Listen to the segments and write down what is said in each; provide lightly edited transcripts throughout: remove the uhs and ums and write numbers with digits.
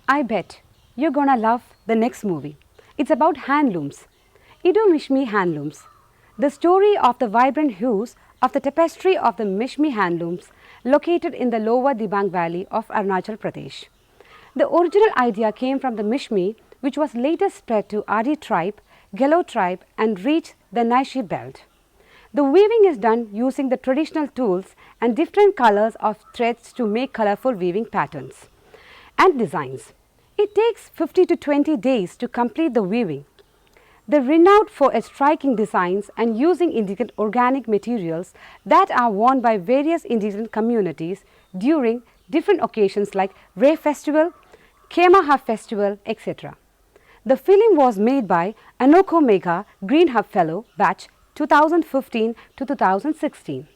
I bet you're gonna love the next movie. It's about handlooms, Ido Mishmi handlooms. The story of the vibrant hues of the tapestry of the Mishmi handlooms located in the lower Dibang Valley of Arunachal Pradesh. The original idea came from the Mishmi, which was later spread to Adi tribe, Gelo tribe, and reached the Naishi belt. The weaving is done using the traditional tools and different colors of threads to make colorful weaving patterns and designs. It takes 50 to 20 days to complete the weaving. The renowned for its striking designs and using indigenous organic materials that are worn by various indigenous communities during different occasions like Ray Festival, Kemaha Festival, etc. The film was made by Anoko Megha Green Hub Fellow batch 2015 to 2016.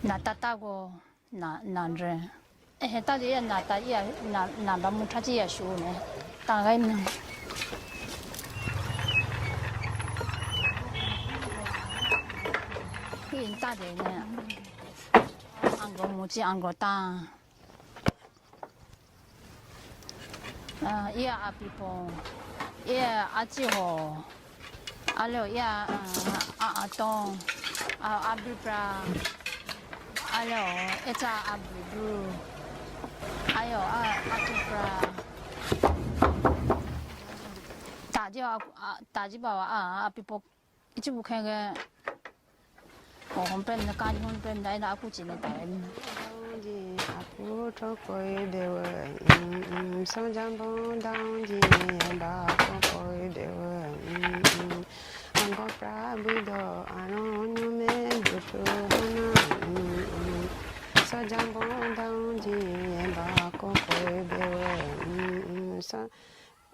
Natatago nandre. Tadi ya nata ya namba mutaji ya shune. Tangai na. Yin tadi ne. Anglo muji anglo ta. Ya apipo. Ya ajiho. Alo ya atong. Abibra. Alo, eta abudu. Ayo, atupra. Taji bawa apipo. Ichi bukan ke. Oh, hompen na kaji hompen dai na aku cini dai. Aku tokoi dewa. Sanjambon daunji ba tokoi dewa. Angko prabudo anonu me butu hana. Sanjambon daunji ba tokoi dewa.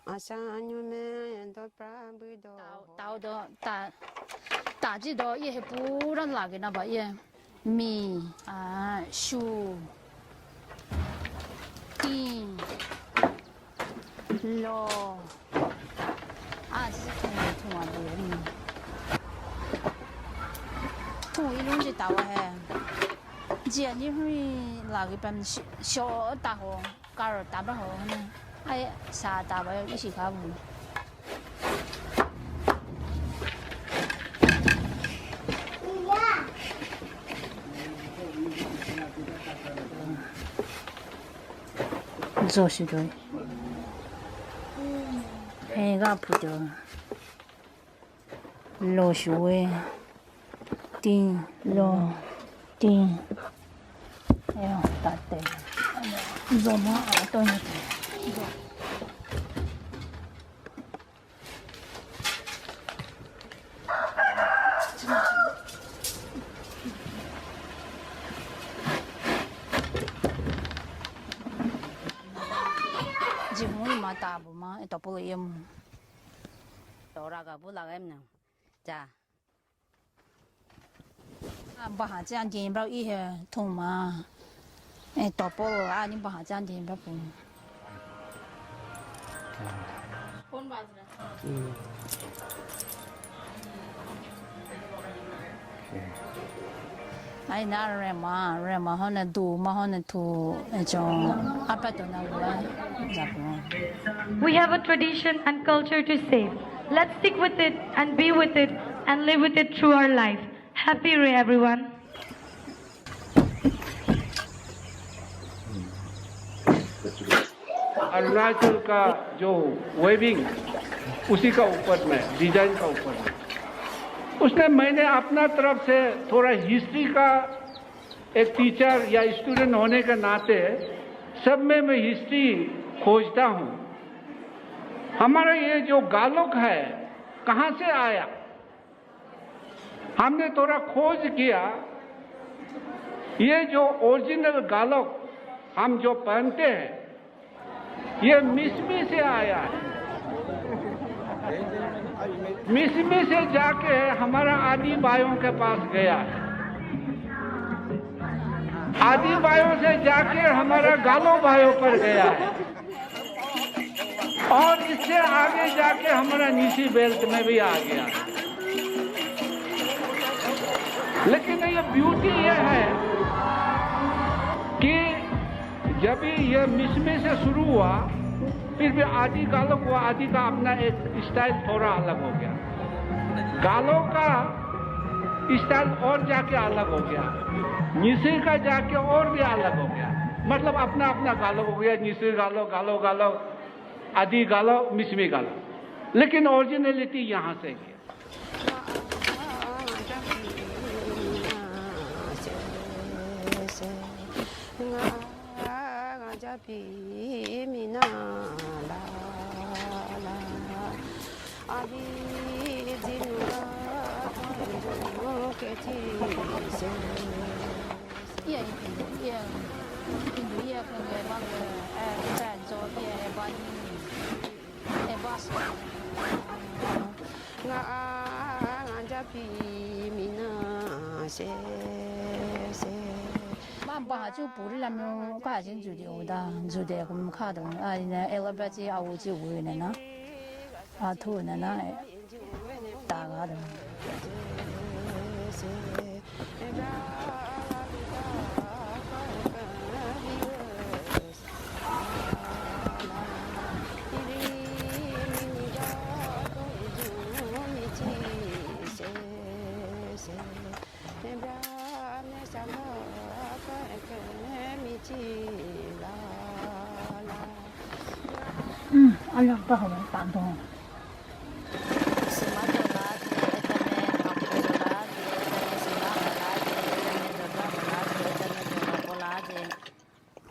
Asanyu me endo prabudo. Tao do taji do ye pura lagi na ba ye. Mi shu tin lo这是通啊的通一种是大话嘿这你会那个班小大号高二大班号呢哎啥大班一起考不做是对，黑个不着，老鼠诶，顶老顶，哎呀，大地，做么啊？多呢？大不嘛，一大不也么？到那个不那个呢？咋？不下这样点不一些痛嘛？大不你不下这样点不不？那人嘛好能读嘛好能读那种阿爸都能玩，咋不？We have a tradition and culture to save. Let's stick with it and be with it and live with it through our life. Happy Ray, everyone. Arunachal का जो waving उसी का ऊपर में design का ऊपर में उसने मैंने अपना तरफ से थोड़ा हिस्ट्री का एक टीचर या स्टूडेंट होने के नाते सब में मैं हिस्ट्री खोजता हूँ। हमारा ये जो गालोक है कहाँ से आया, हमने थोड़ा खोज किया। ये जो ओरिजिनल गालोक हम जो पहनते हैं ये मिसमी से आया है। मिसमी से जाके हमारा आदि भाइयों के पास गया है, आदि भाइयों से जाके हमारा गालो भाइयों पर गया है और इससे आगे जाके हमारा नीची बेल्ट में भी आ गया है। लेकिन ये ब्यूटी ये है कि जब ये मिसमी से शुरू हुआ फिर भी आदि गालों को आदि का अपना एक स्टाइल थोड़ा अलग हो गया, गालों का स्टाइल और जाके अलग हो गया, निसर का जाके और भी अलग हो गया। मतलब अपना अपना गालो हो गया, निसर गालो, गालो गालो, आदि गालो, मिसमी गालो, लेकिन ओरिजिनलिटी यहाँ से है।就不是那么个人住的，住的咁卡的，啊，那一个别只啊，我就会呢呐，啊，土呢呐，大个的。哎呀，不好玩，感动。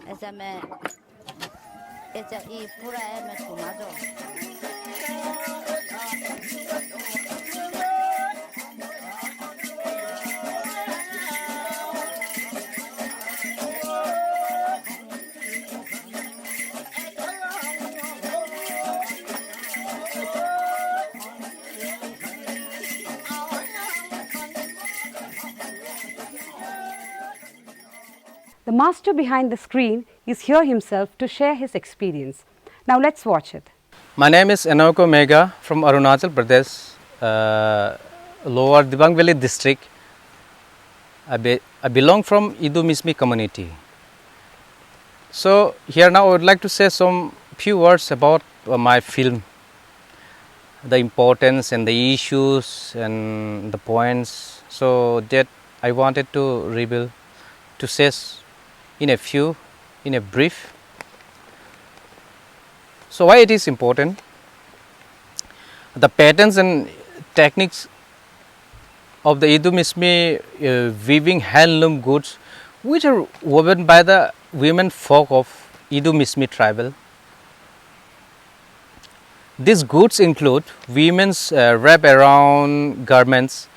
ऐसा मैं ऐसा ये पूरा है मैं घुमा दो। The master behind the screen is here himself to share his experience. Now let's watch it. My name is Enoko Mega from Arunachal Pradesh, Lower Dibang Valley district. I belong from Idu Mismi community. So here now I would like to say some few words about my film, the importance and the issues and the points. So that I wanted to reveal, to say in a brief. So why it is important? The patterns and techniques of the Idu Mismi weaving handloom goods, which are woven by the women folk of Idu Mismi tribal. These goods include women's wrap around garments,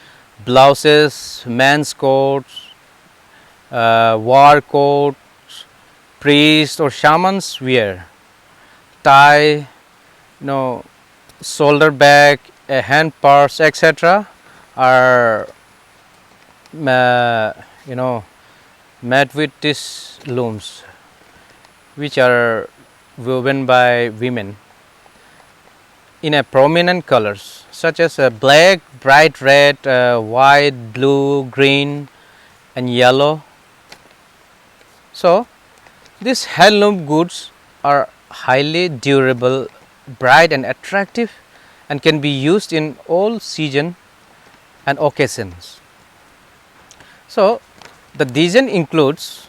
blouses, men's coats, war coats, priest or shamans wear, tie, shoulder bag, a hand purse, etc. are made with these looms, which are woven by women in a prominent colors such as black, bright red, white, blue, green and yellow. So these handloom goods are highly durable, bright and attractive and can be used in all season and occasions. So the design includes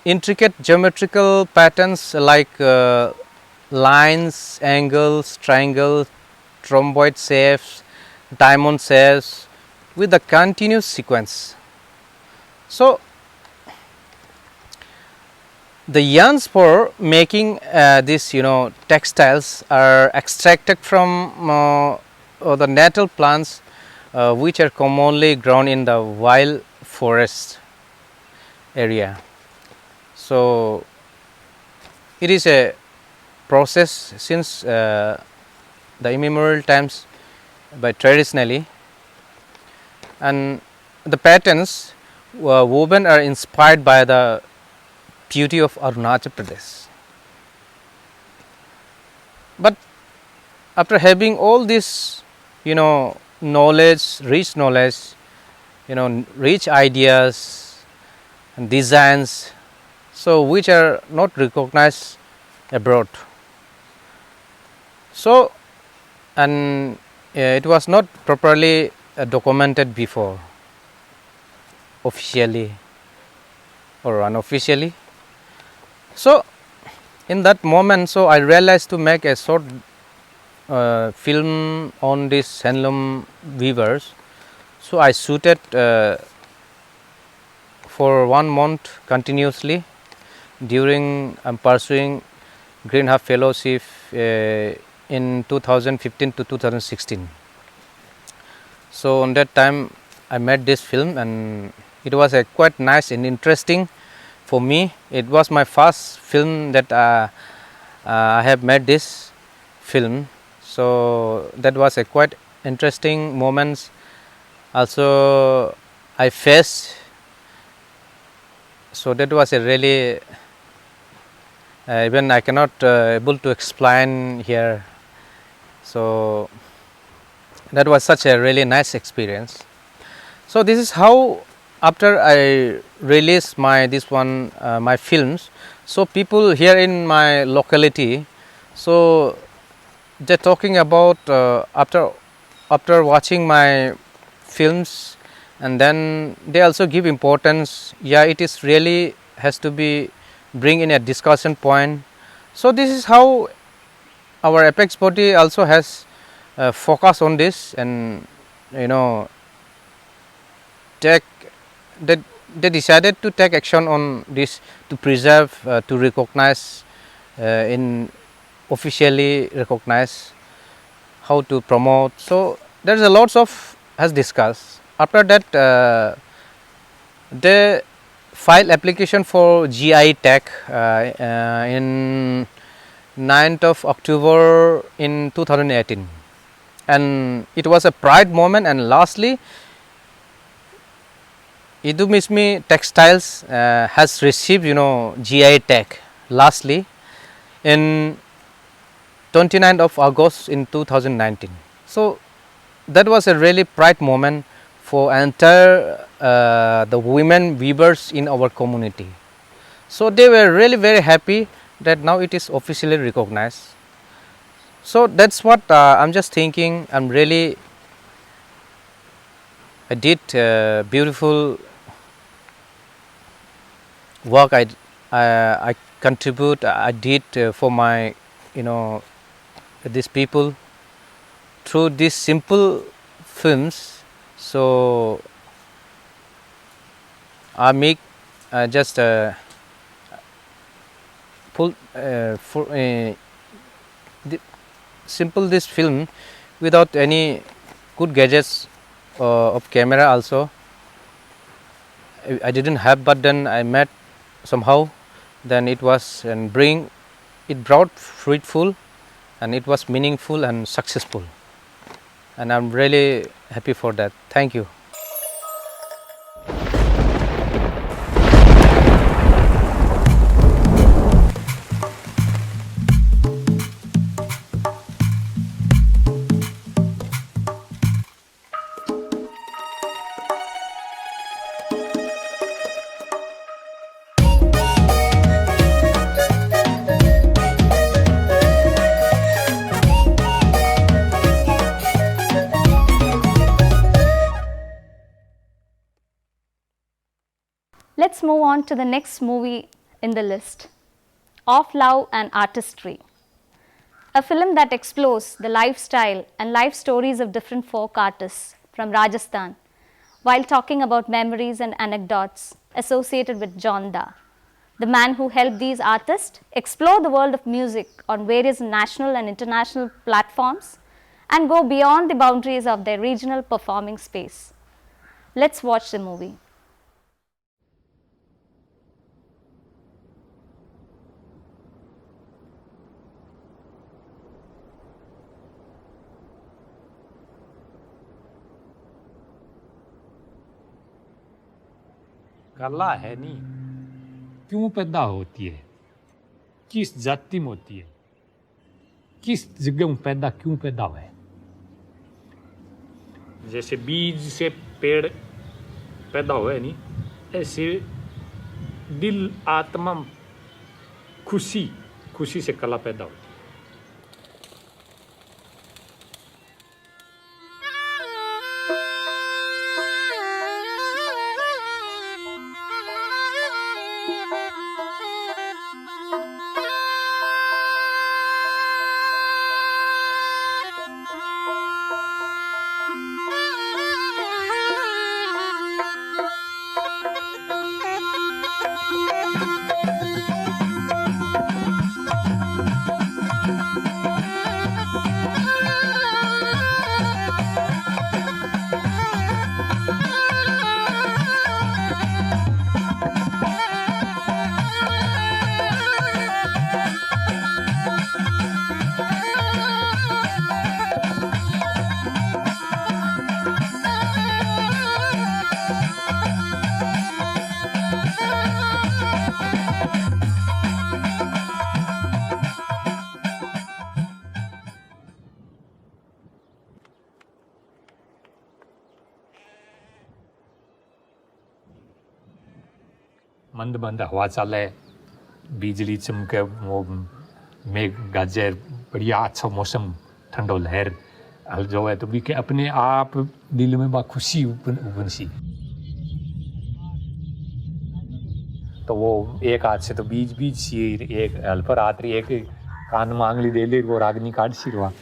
intricate geometrical patterns like lines, angles, triangles, rhomboid shapes, diamond shapes with a continuous sequence. So the yarns for making these textiles are extracted from the natal plants which are commonly grown in the wild forest area. So it is a process since the immemorial times by traditionally, and the patterns woven are inspired by the beauty of Arunachal Pradesh. But after having all this knowledge, rich knowledge, rich ideas and designs, so which are not recognized abroad. So and it was not properly documented before, officially or unofficially. So in that moment, so I realized to make a short film on this handloom weavers. So I shooted for 1 month continuously during pursuing Green Hub Fellowship in 2015 to 2016. So on that time I made this film, and it was a quite nice and interesting for me. It was my first film that I have made this film. So that was a quite interesting moments. Also I faced. So that was a really even I cannot able to explain here. So that was such a really nice experience. So this is how after I release my my films, so people here in my locality, so they're talking about after watching my films, and then they also give importance. Yeah, it is really has to be bring in a discussion point. So this is how our apex body also has focus on this, and take that they decided to take action on this to preserve, to recognize, in officially recognize, how to promote. So there is a lots of has discussed. After that they file application for GI tag in 9th of October in 2018, and it was a pride moment. And lastly, Idumishmi Textiles has received GI tag lastly in 29th of August in 2019. So that was a really pride moment for entire the women weavers in our community. So they were really very happy that now it is officially recognized. So that's what I'm just thinking. I'm really I did beautiful work. I contribute. I did for my these people through these simple films. So I make just pull for simple this film without any good gadgets of camera. Also I didn't have, but then I met somehow. Then it was and it brought fruitful, and it was meaningful and successful, and I'm really happy for that. Thank you. Let's move on to the next movie in the list, Of Love and Artistry, a film that explores the lifestyle and life stories of different folk artists from Rajasthan while talking about memories and anecdotes associated with John Da, the man who helped these artists explore the world of music on various national and international platforms and go beyond the boundaries of their regional performing space. Let's watch the movie. कला है नहीं, क्यों पैदा होती है, किस जाति में होती है, किस जगह में क्यों पैदा हुआ है। जैसे बीज से पेड़ पैदा हुआ नहीं, ऐसे दिल आत्मा खुशी से कला पैदा होती है। मंद मंद हवा चले, बिजली चमके, वो मेघ गाजे, बढ़िया अच्छा मौसम, ठंडो लहर हल जो है तो भी के अपने आप दिल में बा खुशी उबन सी। तो वो एक हाथ से तो बीज सी, एक हल पर हाथ रही, एक कान में आंगली दे ले, वो रागनी काट सी रहा।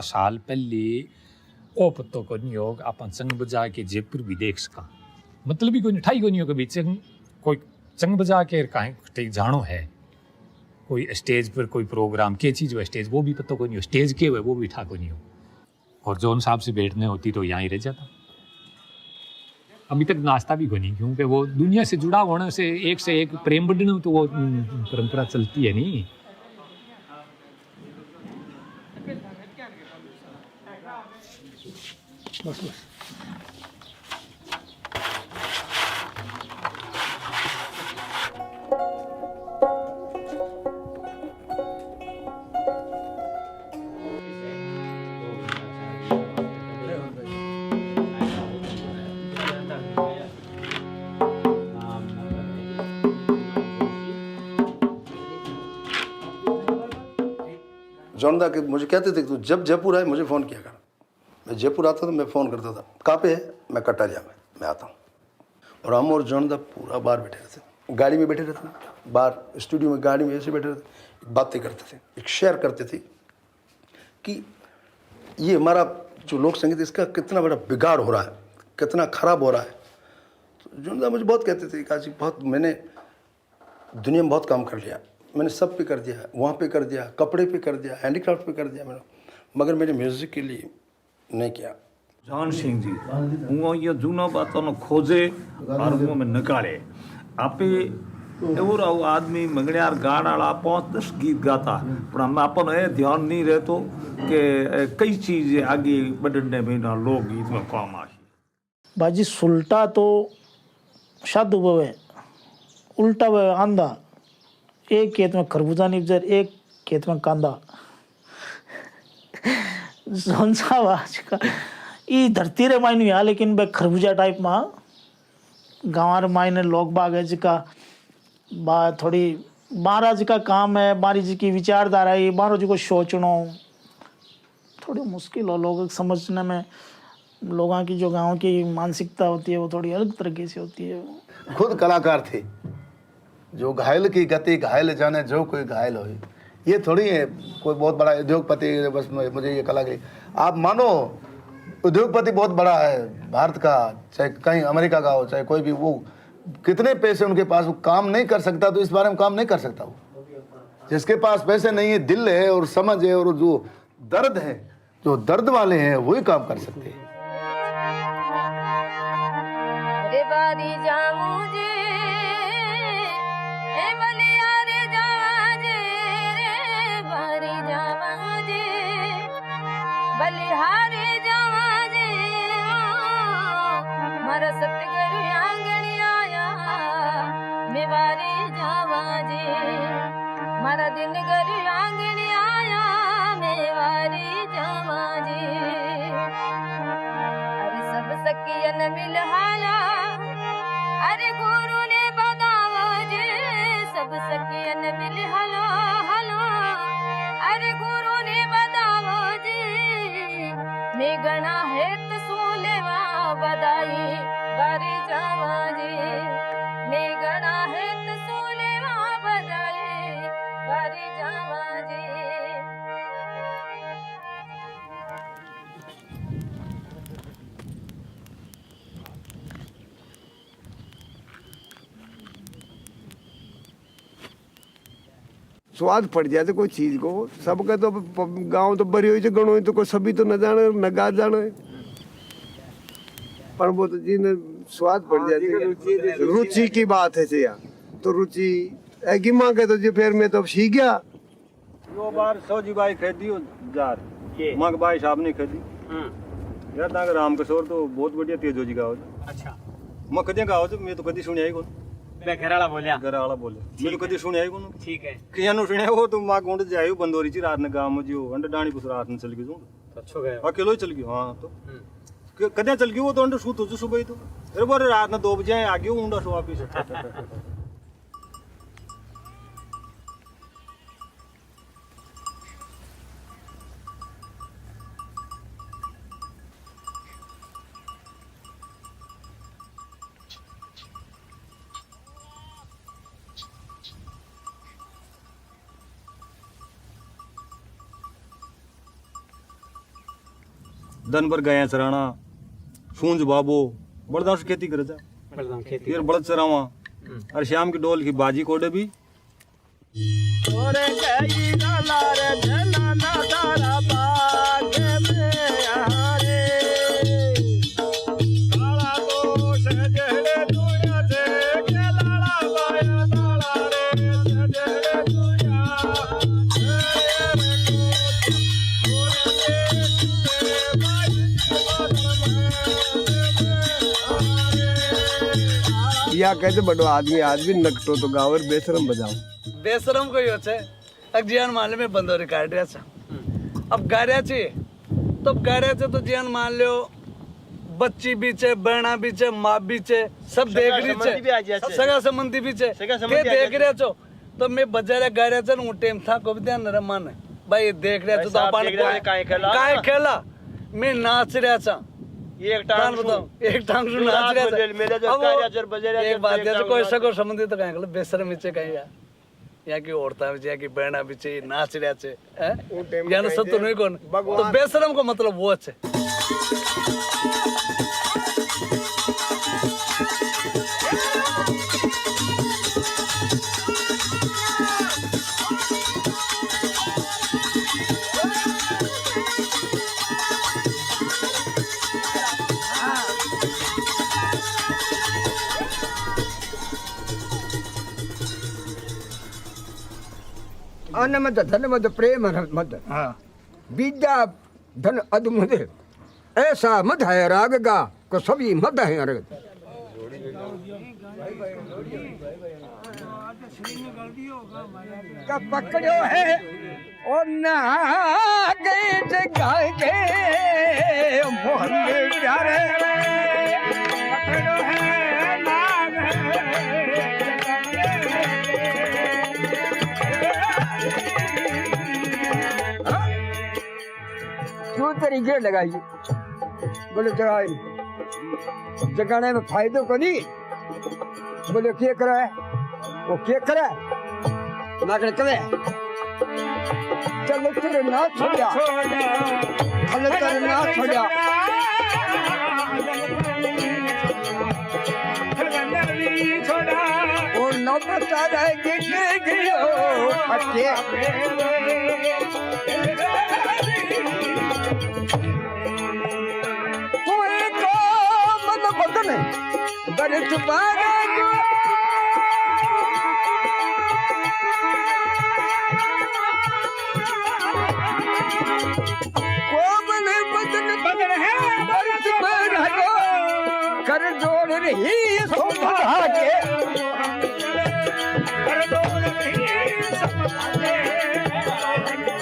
साल पहले ओ पत्तो को नहीं होगा अपन चंग बजा के जयपुर भी देख सका, मतलब भी कोई ठाई को नहीं होगा भी कोई चंग बजा के कहीं जानो है, कोई स्टेज पर कोई प्रोग्राम के चीज हो स्टेज वो भी पता को नहीं हो, स्टेज के हुए वो भी ठा को नहीं हो। और जौन साहब से बैठने होती तो यहाँ ही रह जाता। अभी तक नाश्ता भी को नहीं, क्योंकि वो दुनिया से जुड़ा होने से एक प्रेम बढ़ने तो वो परंपरा चलती है नहीं। बस बस जॉन दा के मुझे कहते थे कि तू जब जयपुर आए मुझे फ़ोन किया कर। मैं जयपुर आता तो मैं फ़ोन करता था, कहाँ पे है, मैं कटारिया में, मैं आता हूँ। और हम और जॉन दा पूरा बार बैठे रहते, गाड़ी में बैठे रहते, बार स्टूडियो में गाड़ी में ऐसे बैठे रहते, बातें करते थे, एक शेयर करते थे कि ये हमारा जो लोक संगीत इसका कितना बड़ा बिगाड़ हो रहा है, कितना ख़राब हो रहा है। तो जुनदा मुझे बहुत कहते थे काजी बहुत मैंने दुनिया में बहुत काम कर लिया, मैंने सब पे कर दिया, वहाँ पे कर दिया, कपड़े पे कर दिया, हैंडीक्राफ्ट पे कर दिया मैंने, मगर मेरे म्यूज़िक के लिए नहीं किया। जान सिंह जी वो ये जूना बातों खोजे और वो में निकाले आपे और आदमी मंगड़ियार गाड़ वाला 5-10 गीत गाता पर हम अपन ये ध्यान नहीं रहे तो कि कई चीज़ें आगे बढ़ने में ना लोग गीत में काम आ बाजी सुलटा तो शाद हुए उल्टा हुए आंधा एक खेत में खरबूजा निपजर एक खेत में कांदा जोनसा आज का ये धरती रे मायने या लेकिन बे खरबूजा टाइप में गाँव मायने लोग बाग है जिका बा थोड़ी बारह जी का काम है, बारी जी की विचारधारा है, बारह जी को सोचना थोड़ी मुश्किल हो लोगों को समझने में। लोगों की जो गांव की मानसिकता होती है वो थोड़ी अलग तरीके से होती है। खुद कलाकार थे जो घायल की गति घायल जाने जो कोई घायल हो, ये थोड़ी है कोई बहुत बड़ा उद्योगपति बस मुझे ये कला की। आप मानो उद्योगपति बहुत बड़ा है भारत का, चाहे कहीं अमेरिका का हो चाहे कोई भी, वो कितने पैसे उनके पास, वो काम नहीं कर सकता तो इस बारे में काम नहीं कर सकता। वो जिसके पास पैसे नहीं है, दिल है और समझ है और जो दर्द है, जो दर्द वाले हैं वही काम कर सकते हैं। मारा दिन घर आंगन आया मेवारी जावा जी। अरे सब सखियन मिल हाला अरे गुरु ने बतावा जी, सब सखियन मिल हाला हाला अरे गुरु ने बतावा जी। मैं गणा है तो सोलेवा बधाई बारी जावा जी, मैं गणा है तो सोलेवा बधाई बारी जावा जी। स्वाद पड़ जाते कोई चीज को, सबका तो गांव तो बरी हुई गणो तो कोई सभी तो न जाने न गा जाने, पर वो तो जिन्हें स्वाद पड़ जाती रुचि की बात है से तो रुचि ऐगी मांगे तो जी फिर मैं तो सीख गया। वो बार सौजी भाई खरीदी जार मांग भाई साहब ने खरीदी यार तांग राम किशोर तो बहुत बढ़िया तेजो जी गाओ। अच्छा मैं कदे गाओ तो मैं तो कदी सुनिया ही कोन, मैं घराला बोलिया मैं तो कदी सुनिया ही कोन। ठीक है कियानो सुनिया वो तो मां गोंड जायो बंदोरी जी रात ने गांव में जो अंडर डाणी कुछ रात ने चल गई जो अच्छो गए अकेलो ही चल गई। हां तो कदे चल गई वो तो अंडर सूत हो सुबह तो अरे बार रात ने 2 बजे आ गई उंडा सो वापस। दिन भर गया चराना सूंज बाबो बड़दा से खेती करे जा फिर बड़द चरावा और शाम की डोल की बाजी कोडे भी ओरे कई नाला रे जना ना तारा बाग में यारे काला तो सजड़े दुनिया से के लाला बाया ताला रे सजड़े दुनिया या कहते बड़ो आदमी आदमी नकटो तो गावर बेशरम बजाओ बेशरम को यो छे अग जियान मान ले में बंदोरी काट रहा छे अब गार्या छे तो गार्या छे तो जियान मान लो बच्ची भी छे बहना भी छे माँ भी छे सब देख रही छे सगा संबंधी भी छे के देख रहे छो तो मैं बजारे गार्या छे नु टाइम था को भी ध्यान न मान भाई देख रहे छो तो अपन काय खेला मैं नाच रहा छा एक टांग बताओ एक टांग सुन नाच रहा था मेरा जो कार्य जर बजे रहा एक बात जैसे कोई सको संबंधी तो कहेंगे बेशरम इचे कहीं या की औरता भी की बहना भी छे नाच रहा छे हैं या न सब तो नहीं कौन तो बेशरम को मतलब वो छे। अन्न मद धन मद प्रेम मद विद्या धन अद मद ऐसा मद है राग का को सभी मद है राग का पकड़ो है और ना गए जगह के मोहन प्यारे पकड़ो है ना क्यों तरीके लगाइए बोले जगाने में फायदो को नहीं बोले क्या करा है वो क्या करा है नागड़ करे चलो तेरे ना छोड़ा चलो तेरे ना छोड़ा और न बता रहे गिर गिरो फटे बरत बारा कोमल बदन बदन है बरत बारा कर जोड़ रही शोभा के कर जोड़ रही शोभा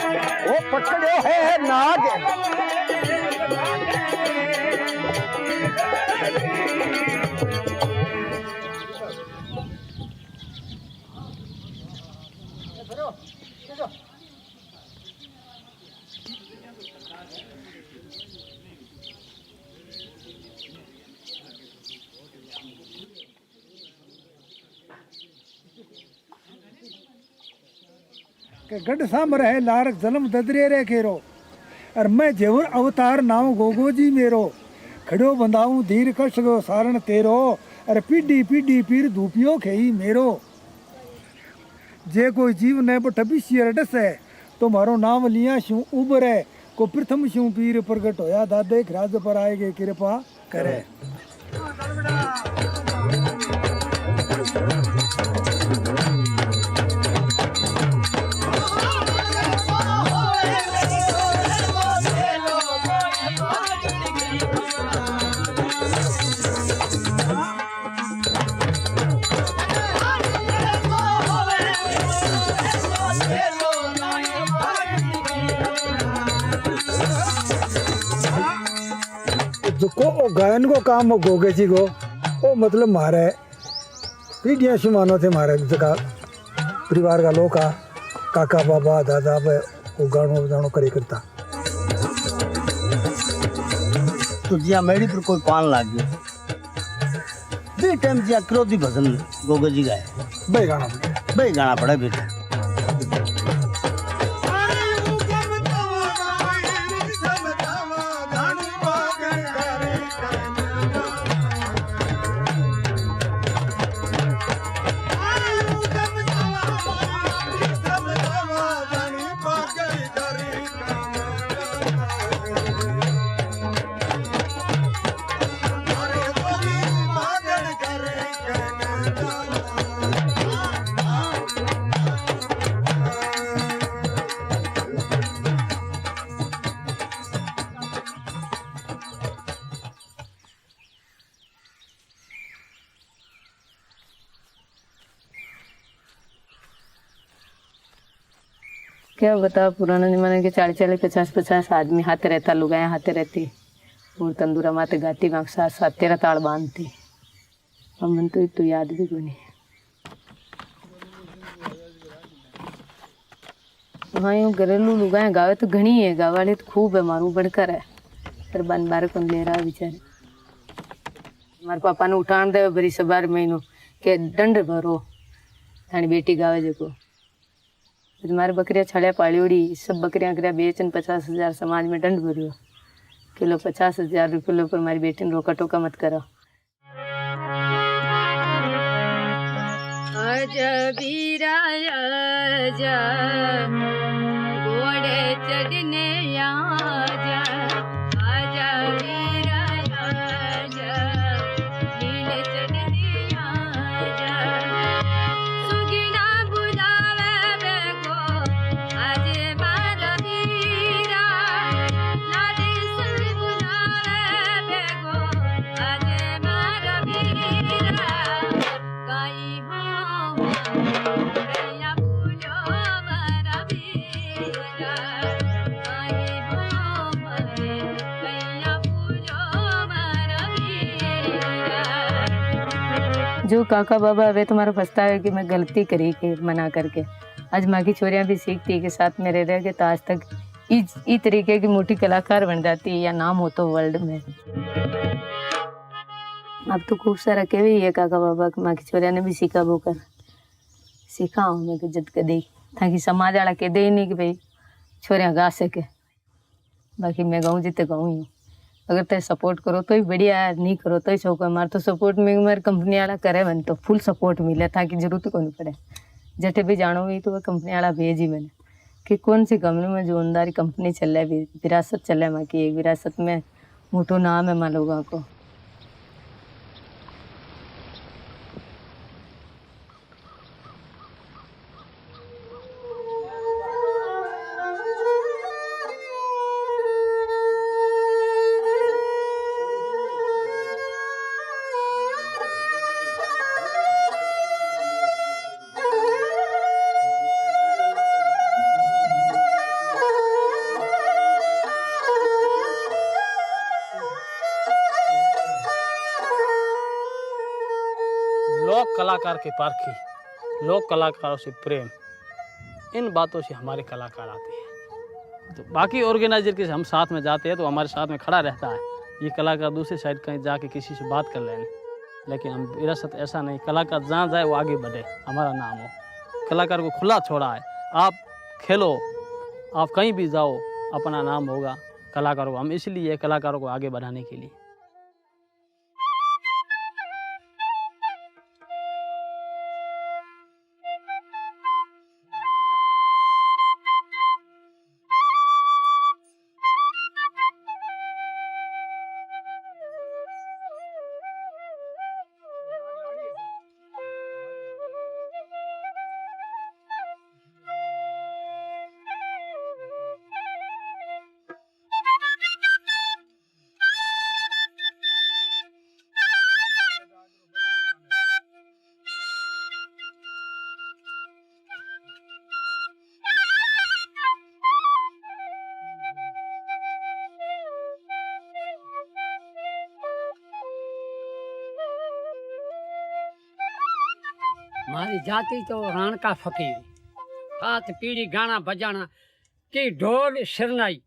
के वो पकड़े है नाग के गढ़ साम रहे लारक जन्म ददरे रे खेरो और मैं जेवर अवतार नाव गोगो जी मेरो खड़ो बंदाऊं धीर कश गो सारण तेरो और पीढ़ी पीढ़ी पीर धूपियो खेई मेरो जे कोई जीव ने बट बिसियर डस है तो मारो नाम लिया शू उबरे को प्रथम शू पीर प्रगट होया दादे खराज पर आएगे कृपा करे को गायन को काम गोगे जी को वो मतलब मारे पीढ़ियाँ से मानो थे मारे जगह परिवार का लोग का काका बाबा दादा वो गानो बजानो करे करता तो जिया मेरी पर कोई पान लाग गया बे टाइम जिया क्रोधी भजन गोगे जी गाए बे गाना पड़े बेटा क्या बता पुराना जमाने के 40-50 आदमी हाथे रहता लुगाया हाथे रहती और तंदूरा माते गाती गाँव साथ साथ 13 ताड़ बांधती अब मन तो याद भी कोई नहीं हाँ यूँ घरेलू लुगाया गावे तो घनी है गावाले तो खूब है मारू बढ़कर है पर बन बार कौन ले रहा बेचारे हमारे पापा ने उठान दे भरी सबार महीनों के दंड भरो थानी बेटी गावे जो हमारे बकरियाँ छड़िया पाड़ी सब बकरियाँ करिया बेचन 50,000 समाज में दंड भरियो किलो 50,000 किलो पर हमारी बेटी ने रोका टोका मत करो आजा वीरा आजा घोड़े चढ़ने आजा आजा वीरा आजा नीले चढ़ने आजा सुगिना बुलावे बेगो आज मारा वीरा लाडी सुन बुलावे बेगो आज मारा वीरा काई हो मैया पूजो मारा वीरा काई हो मैया पूजो मारा वीरा। जो काका बाबा वे तुम्हारा पछतावे कि मैं गलती करी के मना करके आज माँ की छोरियाँ भी सीखती है कि साथ में रह रह के तो आज तक इस तरीके की मोटी कलाकार बन जाती है या नाम हो तो वर्ल्ड में। अब तो खूब सारा कह भी है काका बाबा माँ की छोरियाँ ने भी सीखा बोकर सीखा हूँ मैं इज्जत कर दी ताकि समाज वाला कह दे ही नहीं कि भाई छोरियाँ गा सके। बाकी मैं गाऊँ जितने गाऊँ ही अगर ते सपोर्ट करो तो ही बढ़िया है नहीं करो तो ही शौक है हमारे तो सपोर्ट में मेरे कंपनी वाला करे मैंने तो फुल सपोर्ट मिले ताकि जरूरत को नहीं पड़े जटे भी जानो भी तो वह कंपनी वाला भेज ही मैंने कि कौन सी कंपनी में जोनदारी कंपनी चल रहा है विरासत चल रहा है माँ की एक विरासत में मोटो नाम है माँ लोगों को। लोक कलाकार के पारखी लोक कलाकारों से प्रेम इन बातों से हमारे कलाकार आते हैं। तो बाकी ऑर्गेनाइजर के हम साथ में जाते हैं तो हमारे साथ में खड़ा रहता है। ये कलाकार दूसरी साइड कहीं जाके किसी से बात कर लें लेकिन हम विरासत ऐसा नहीं कलाकार जहाँ जाए वो आगे बढ़े हमारा नाम हो। कलाकार को खुला छोड़ा है आप खेलो आप कहीं भी जाओ अपना नाम होगा कलाकारों को हम इसलिए कलाकारों को आगे बढ़ाने के लिए। हमारी जाति तो राण का फकीर हाथ पीढ़ी गाना बजाना कि ढोल शरनाई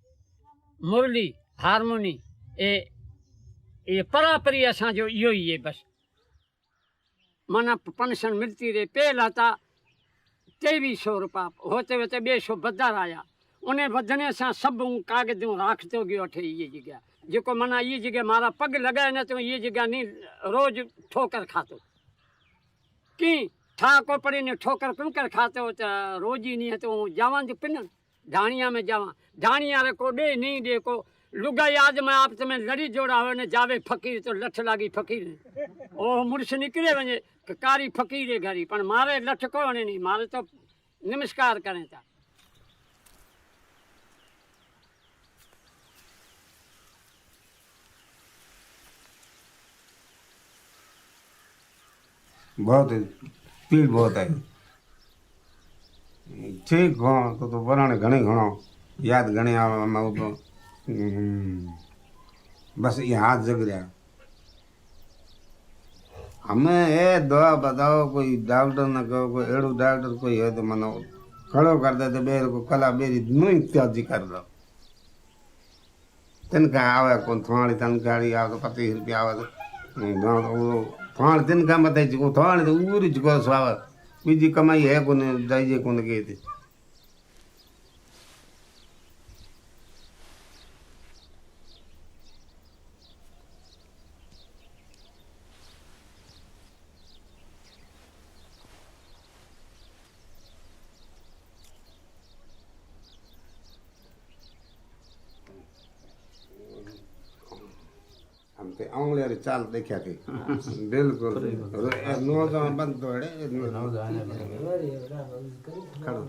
मुरली हारमोनी ये परापरी असा जो इो ही है बस मना पेंशन मिलती रहे पहला था 2300 रुपया होते होते 200 बदर आया उन्हें वधने से सब कागजों राखते गयो अठे ये जगह जो मना ये जगह मारा पग लगाए न तो ये जगह नहीं रोज ठोकर खातो कि ठाको पड़ी ने ठोकर क्यों कर खाते हो रोज ही नहीं है तो जावा जो पिन ढाणिया में जावा ढाणिया रे को दे नहीं दे को लुगाई आज मैं आप तुम्हें लड़ी जोड़ा हो ने जावे फकीर तो लठ लागी फकीर ओ मुर्श निकले वने कारी फकीर घरी पर मारे लठ को नहीं मारे तो नमस्कार करें था। बहुत पीड़ बहुत है ठीक हो तो पुराने घणे घणो याद घणे आवे तो बस ये हाथ जग रहा हमें ये दवा बताओ कोई डॉक्टर न कहो कोई एड़ो डॉक्टर कोई है तो मनो खड़ो कर दे तो बेर को कला बेरी नुई त्याजी कर दो तिनका आवे कौन थोड़ी तनकारी आवे तो 25 रुपया आवे तो थाण दिन का मत जो थाण तो उर जो स्वाव बीजी कमाई है कोने जाइए कोने के थे ते आंगले रे चाल देखा के बिल्कुल नौजवान बंद तो है खड़ो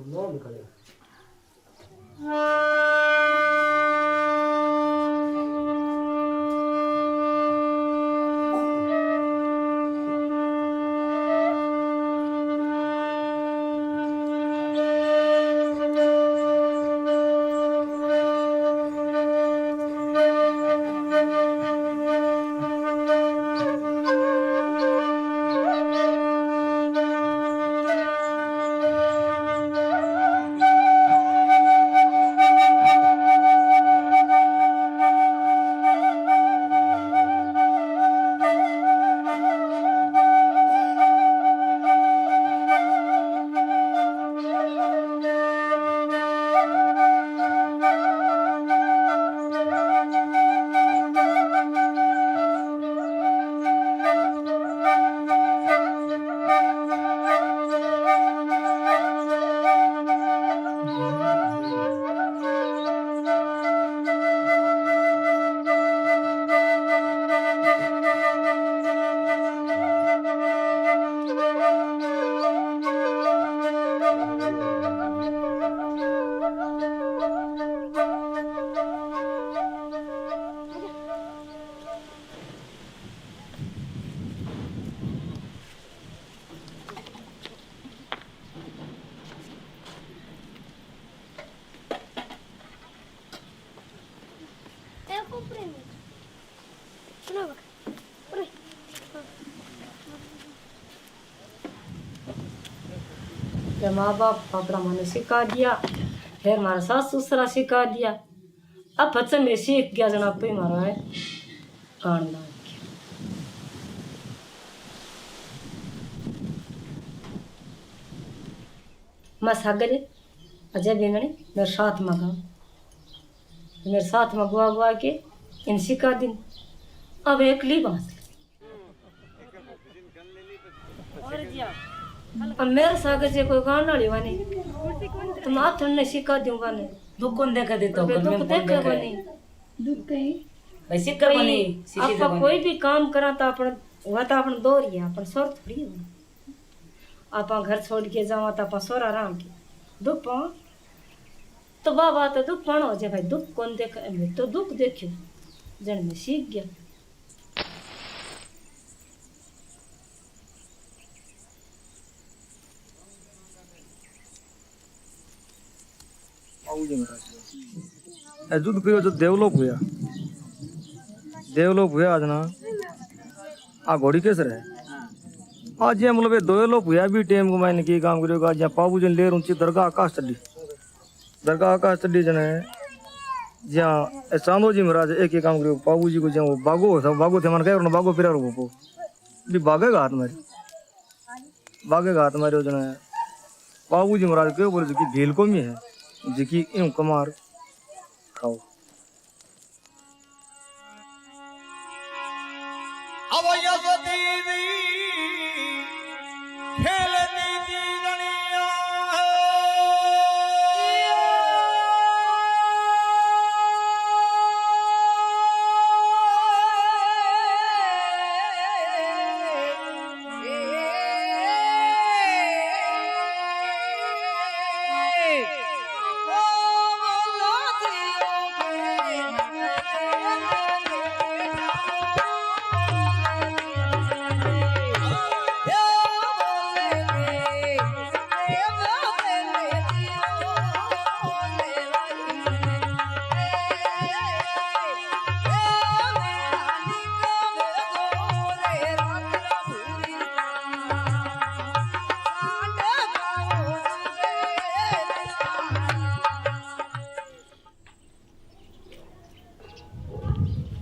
जब माँ बाप अपना मैंने सिखा दिया, फिर हमारा सास ससुरा सिखा दिया, अब बच्चन में सीख गया जना पे मारा है कांड ना मैं सागर अजय बेंगणी मेरे साथ मंगा मेरे साथ मंगवा गुआ के इन सिखा दिन अब एकली बात अब मेरे सागर से कोई गान वाली वानी तो मैं थोड़े सिखा दूंगा ने दुख कौन देखा देता दुख देखा बनी दुख कहीं वैसे कर बनी सीसी आप कोई भी काम करा तो अपन हुआ तो अपन दौड़ गया अपन सोर थोड़ी हो आप घर छोड़ के जावा तो अपन सोर आराम के दुख पाओ तो बाबा तो दुख पाना हो जाए भाई दुख कौन देखा मैं तो दुख देखियो जन में सीख गया युद्ध कहो जो देवलोक हुआ आज ना आ घोड़ी कैसे रहे आज ये मतलब दो लोग हुआ भी टाइम को मैंने की काम करेगा आज पाबू जन लेर ऊंची दरगाह आकाश चढ़ी जने जहाँ चांदो जी महाराज एक ही काम करो पाबू जी को जहाँ बागो थे मन कह बागो फिर भी भागेगा हाथ मारे जने पाबू जी महाराज क्यों बोले कि भील को भी है जी की यूं कमार खाओ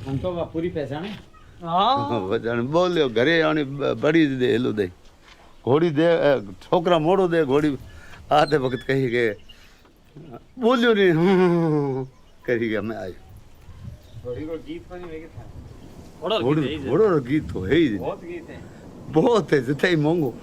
हमको पूरी पहचान है हाँ बोलियो घरे आने बड़ी दे हेलो दे घोड़ी दे छोकरा मोड़ो दे घोड़ी आते वक्त कही गए बोलियो नहीं कही गया मैं आयो घोड़ी को गीत पर नहीं था घोड़ो गीत तो है ही बहुत गीत है बहुत है जितना ही मोंगो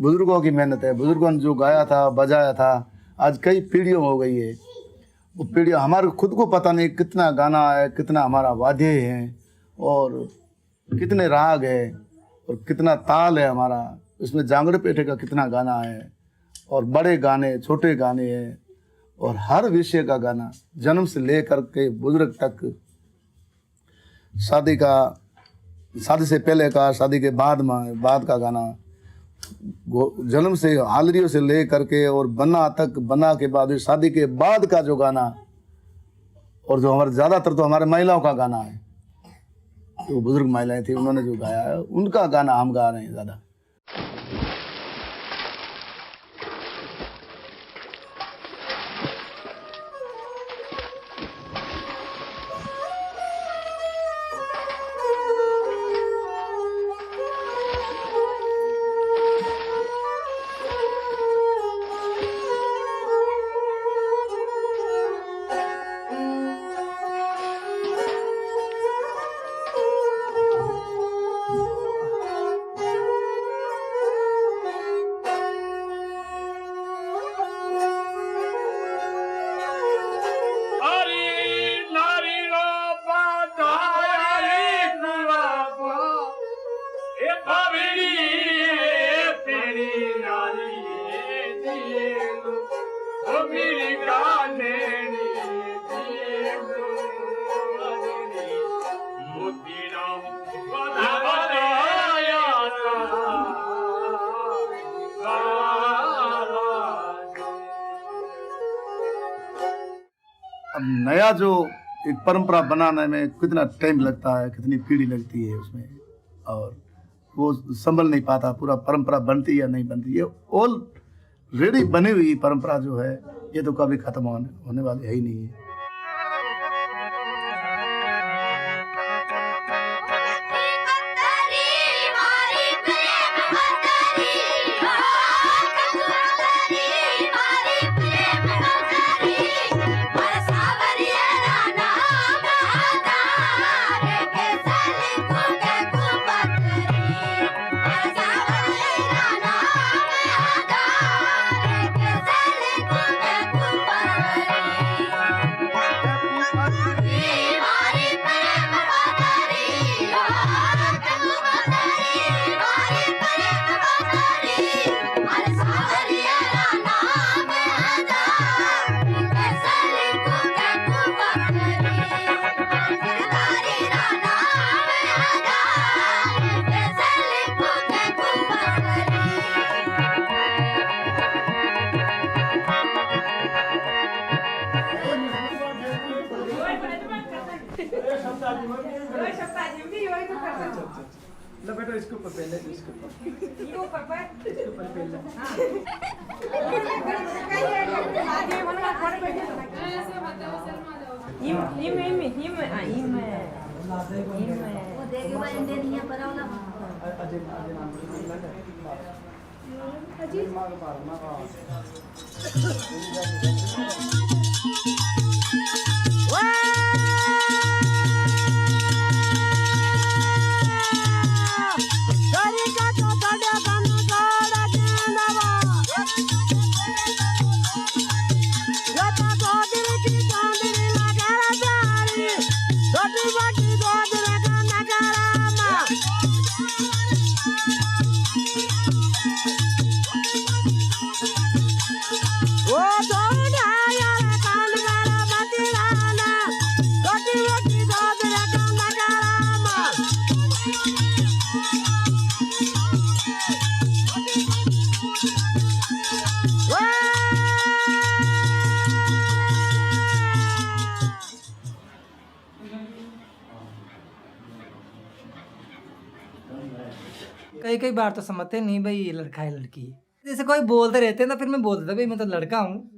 बुजुर्गों की मेहनत है। बुजुर्गों ने जो गाया था, बजाया था, आज कई पीढ़ियों हो गई है। वो पीढ़ियाँ हमारे खुद को पता नहीं कितना गाना है, कितना हमारा वाद्य है, और कितने राग है, और कितना ताल है हमारा। इसमें जांगड़े पेटे का कितना गाना है, और बड़े गाने, छोटे गाने हैं, और हर विषय का गाना, जन्म से लेकर के बुजुर्ग तक, शादी से पहले का, शादी के बाद का गाना, जन्म से हालरियों से ले करके और बना तक, बना के बाद शादी के बाद का जो गाना, और जो हमारे ज़्यादातर तो हमारे महिलाओं का गाना है, जो बुजुर्ग महिलाएं थी उन्होंने जो गाया है, उनका गाना हम गा रहे हैं ज़्यादा। अब नया जो एक परंपरा बनाने में कितना टाइम लगता है, कितनी पीढ़ी लगती है उसमें, और वो संभल नहीं पाता, पूरा परंपरा बनती या नहीं बनती। ये ऑलरेडी बनी हुई परंपरा जो है, ये तो कभी खत्म होने वाली है ही नहीं है। बेटा इसके ऊपर पहले, इसके ऊपर पहले। कई बार तो समझते नहीं भाई ये लड़का है लड़की है, जैसे कोई बोलते रहते हैं ना, फिर मैं बोल देता भाई मैं तो लड़का हूँ।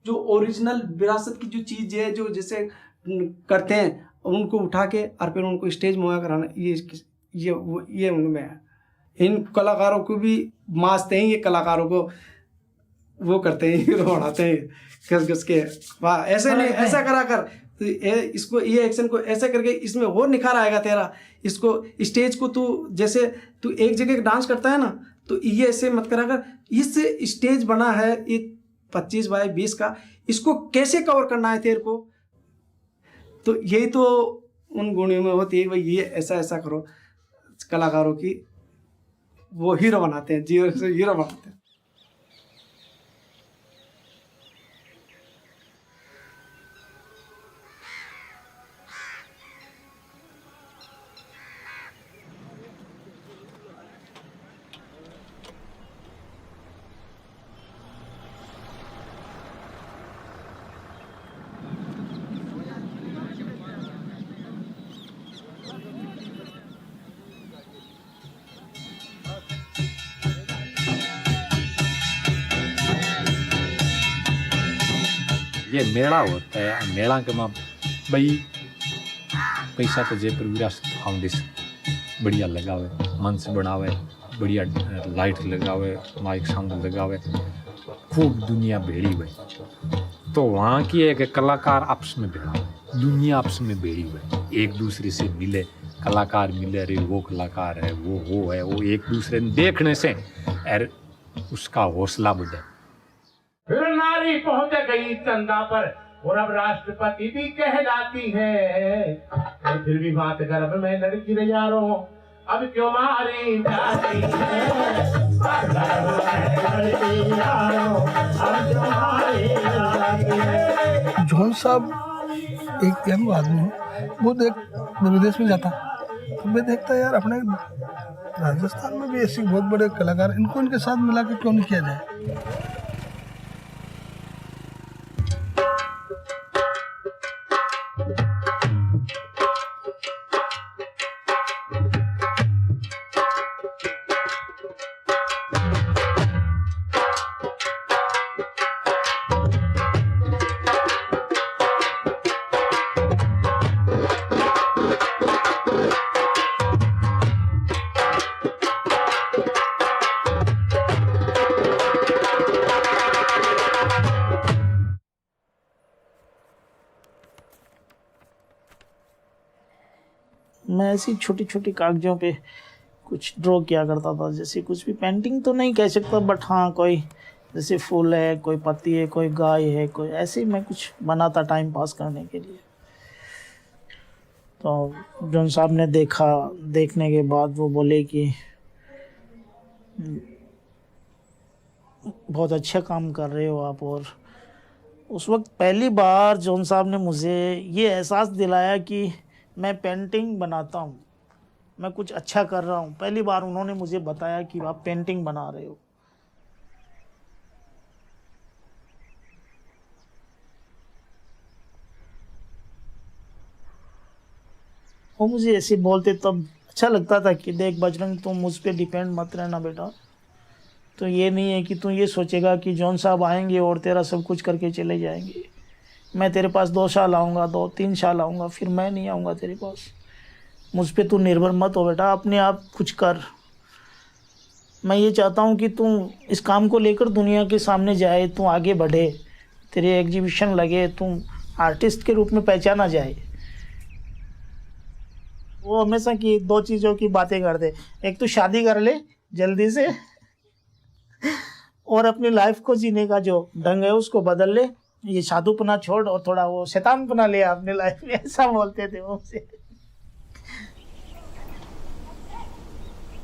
जो ओरिजिनल विरासत की जो चीज है, जो जैसे करते हैं उनको उठा के और फिर उनको स्टेज मुहैया कराना, ये उनमें है। इन कलाकारों को भी मांसते हैं, ये कलाकारों को वो करते हैं, हीरो बनाते हैं घस घस के। वाह, ऐसे नहीं, ऐसा करा कर तो इसको ये एक्शन को ऐसे करके इसमें और निखार आएगा तेरा। इसको स्टेज को तू जैसे तू एक जगह डांस करता है ना, तो ये ऐसे मत करा कर। इस स्टेज बना है ये 25 बाय 20 का, इसको कैसे कवर करना है तेरे को। तो यही तो उन गुणों में होती है भाई, ये ऐसा ऐसा करो। कलाकारों की वो हीरो बनाते हैं, जीरो से हीरो बनाते हैं। ये मेला होता है, मेला के मां भाई पैसा तो जयपुर विरासत फाउंडेशन बढ़िया लगावे, मंच बनावे, बढ़िया लाइट लगावे, माइक साउंड लगावे, खूब दुनिया भेड़ी हुई। तो वहाँ की एक कलाकार आपस में भेड़ा हुए, दुनिया आपस में भेड़ी हुई, एक दूसरे से मिले, कलाकार मिले, अरे वो कलाकार है, वो है, वो एक दूसरे देखने से अरे उसका हौसला बढ़े। फिर नारी पहुंच गई चंदा पर और अब राष्ट्रपति भी कहलाती है। फिर भी बात गर्भ में लड़की रे यारो, अब क्यों मारी जाती है। जॉन साहब एक यंग आदमी है, वो विदेश में जाता, तो मैं देखता यार अपने राजस्थान में भी ऐसे बहुत बड़े कलाकार, इनको इनके साथ मिला के क्यों नहीं किया जाए। मैं ऐसी छोटी छोटी कागजों पे कुछ ड्रॉ किया करता था, जैसे कुछ भी पेंटिंग तो नहीं कह सकता, बट हाँ कोई जैसे फूल है, कोई पत्ती है, कोई गाय है, कोई ऐसे मैं कुछ बनाता टाइम पास करने के लिए। तो जॉन साहब ने देखने के बाद वो बोले कि बहुत अच्छा काम कर रहे हो आप। और उस वक्त पहली बार जॉन साहब ने मुझे ये एहसास दिलाया कि मैं पेंटिंग बनाता हूँ, मैं कुछ अच्छा कर रहा हूँ। पहली बार उन्होंने मुझे बताया कि आप पेंटिंग बना रहे हो। वो मुझे ऐसे बोलते तब अच्छा लगता था कि देख बजरंग, तुम मुझ पे डिपेंड मत रहना बेटा। तो ये नहीं है कि तू ये सोचेगा कि जॉन साहब आएंगे और तेरा सब कुछ करके चले जाएंगे। मैं तेरे पास 2 साल आऊँगा, 2-3 साल आऊँगा, फिर मैं नहीं आऊँगा तेरे पास। मुझ पे तू निर्भर मत हो बेटा, अपने आप कुछ कर। मैं ये चाहता हूँ कि तू इस काम को लेकर दुनिया के सामने जाए, तू आगे बढ़े, तेरे एग्जीबिशन लगे, तू आर्टिस्ट के रूप में पहचाना जाए। वो हमेशा की 2 चीज़ों की बातें करते, एक तो शादी कर ले जल्दी से और अपनी लाइफ को जीने का जो ढंग है उसको बदल ले, ये साधुपना छोड़ और थोड़ा वो शैतानपना ले अपने लाइफ में, ऐसा बोलते थे वो मुझसे।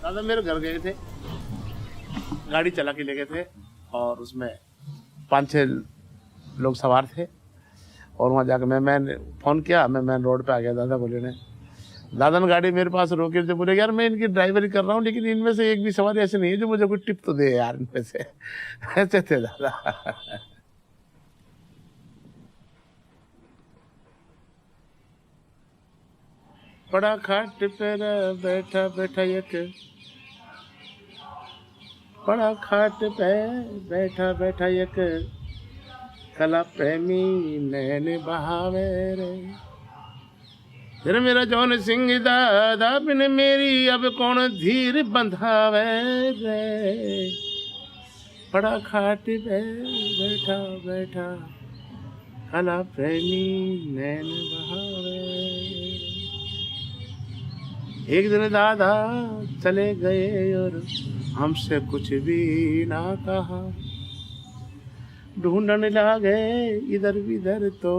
दादा मेरे घर गए थे, गाड़ी चला के ले गए थे और उसमें 5-6 लोग सवार थे। और वहाँ जाकर मैंने फ़ोन किया, मैं मेन रोड पे आ गया। दादा बोले ने, दादा ने गाड़ी मेरे पास रोके थे, बोले यार मैं इनकी ड्राइवरी कर रहा हूँ लेकिन इनमें से एक भी सवारी ऐसे नहीं है जो मुझे कोई टिप तो दे यार इनमें से। ऐसे थे दादा। बड़ा खाट पे बैठा बैठा एक, बड़ा खाट पे बैठा बैठा एक, कला प्रेमी नैन बहावे रे। फिर मेरा जौन सिंह दादा बिन मेरी अब कौन धीर बंधावे रे। बड़ा खाट पे बैठा बैठा कला प्रेमी नैन बहावे। एक दिन दादा चले गए और हमसे कुछ भी ना कहा। ढूंढने लगे इधर विधर तो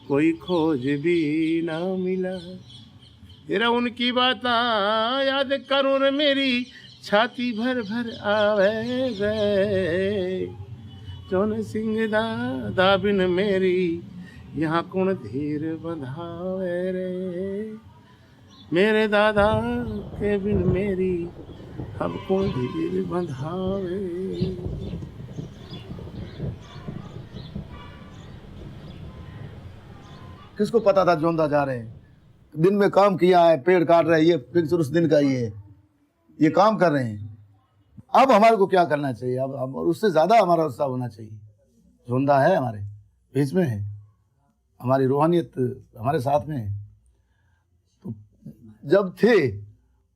कोई खोज भी ना मिला। तेरा उनकी बात याद करूं न मेरी छाती भर भर आवे गए। जौन सिंह दादा बिन मेरी यहाँ कौन धीर बंधावे रे। मेरे दादा के बिन मेरी अब कौन धीर बंधावे। किसको पता था जोंदा जा रहे हैं। दिन में काम किया है, पेड़ काट रहे हैं, ये पिक्चर उस दिन का ही है, ये काम कर रहे हैं। अब हमारे को क्या करना चाहिए? अब उससे ज़्यादा हमारा उत्साह होना चाहिए। जोंदा है, हमारे बीच में है, हमारी रूहानियत हमारे साथ में है। तो जब थे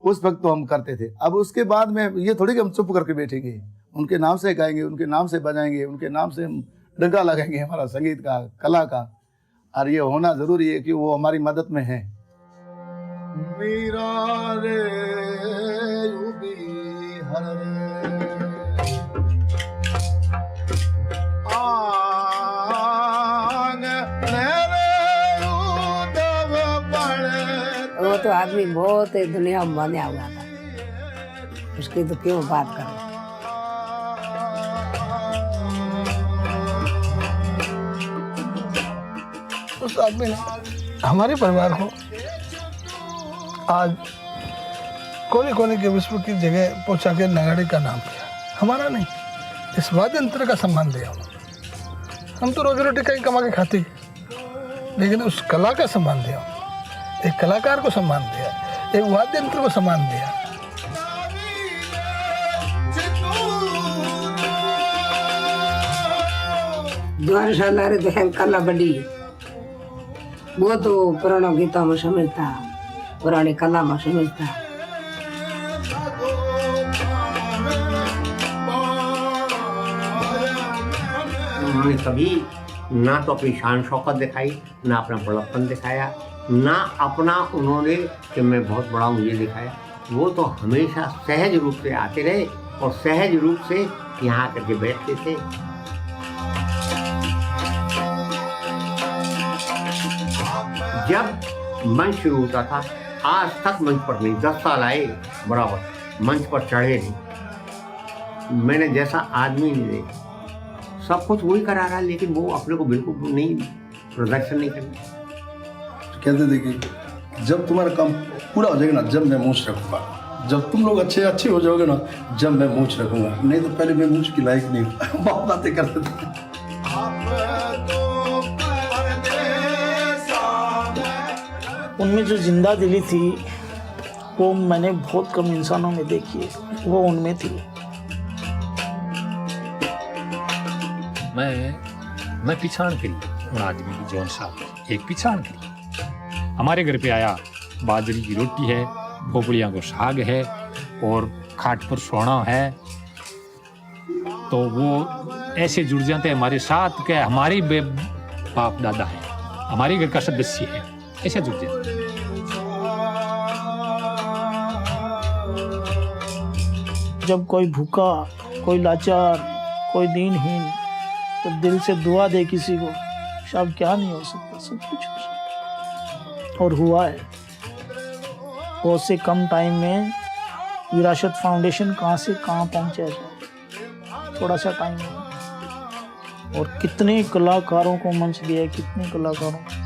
उस वक्त तो हम करते थे। अब उसके बाद में ये थोड़ी कि हम चुप करके बैठेंगे। उनके नाम से गाएंगे, उनके नाम से बजाएंगे, उनके नाम से हम डंका लगाएंगे हमारा संगीत का, कला का। और ये होना ज़रूरी है कि वो हमारी मदद में है। मेरा रे रूबी हर वो तो आदमी बहुत दुनिया में बने हुआ था, उसकी तो क्यों बात करें। उस आदमी ने हमारे परिवार को आज कोने कोने के विश्व की जगह पहुंचा के नगाड़े का नाम किया। हमारा नहीं, इस वाद्य यंत्र का सम्मान दिया। हम तो रोजी रोटी कहीं कमा के खाते, लेकिन उस कला का सम्मान दिया। एक कलाकार को सम्मान दिया, एक वाद्य यंत्र को सम्मान दिया। द्वारशाला तो कला बड़ी, वो तो पुराना गीता में समझता, पुरानी कला में समझता। उन्होंने कभी ना तो अपनी शान शौकत दिखाई, ना अपना बड़प्पन दिखाया, ना अपना उन्होंने कि मैं बहुत बड़ा हूँ ये दिखाया। वो तो हमेशा सहज रूप से आते रहे और सहज रूप से यहाँ करके बैठते थे। जब मंच शुरू होता था, आज तक मंच पर नहीं, 10 साल आए बराबर मंच पर चढ़े नहीं। मैंने जैसा आदमी नहीं देखा। सब कुछ वही करा रहा है, लेकिन वो अपने को बिल्कुल नहीं प्रदर्शन नहीं करना। कहते थे कि जब तुम्हारा काम पूरा हो जाएगा ना, जब मैं मूंछ रखूंगा। जब तुम लोग अच्छे हो जाओगे ना, जब मैं मूंछ रखूंगा। नहीं तो पहले मैं मूंछ की लायक नहीं हूँ। बहुत बातें करते थे। उनमें जो जिंदा दिली थी वो मैंने बहुत कम इंसानों में देखी है, वो उनमें थी। मैं पिछाड़ करी उन आदमी की, जौन साहब एक पिछाड़ करी। हमारे घर पे आया, बाजरी की रोटी है, खोपड़ियाँ को साग है और खाट पर सोना है। तो वो ऐसे जुड़ जाते हैं हमारे साथ के हमारे बाप दादा है, हमारे घर का सदस्य है, ऐसे जुड़ जाते हैं। जब कोई भूखा, कोई लाचार, कोई दीनहीन तो दिल से दुआ दे किसी को, शायद क्या नहीं हो सकता, सब कुछ हो सकता और हुआ है। बहुत से कम टाइम में विरासत फाउंडेशन कहाँ से कहाँ पहुँचा है, थोड़ा सा टाइम में। और कितने कलाकारों को मंच दिया है, कितने कलाकारों को।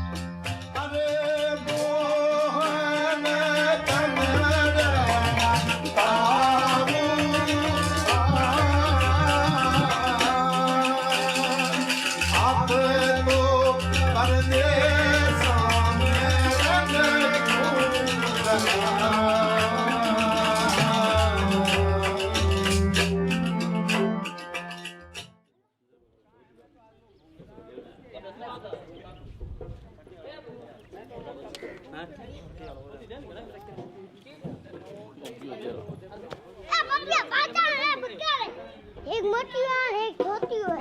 एक मोटी है, एक छोटी है।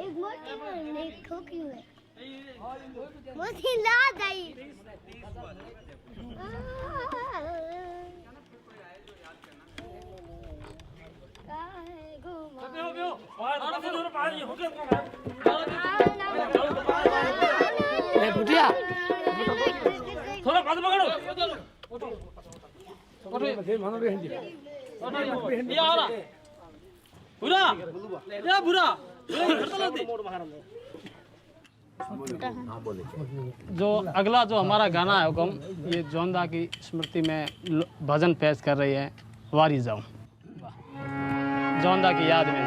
एक मोटी है, मुझे याद आई बुढ़िया थोड़ा बात पकड़ो ये आ रहा बुरा या बुरा जो अगला जो हमारा गाना है हुक्म, ये जोंदा की स्मृति में भजन पेश कर रही है वारी जाऊं, जोंदा की याद में।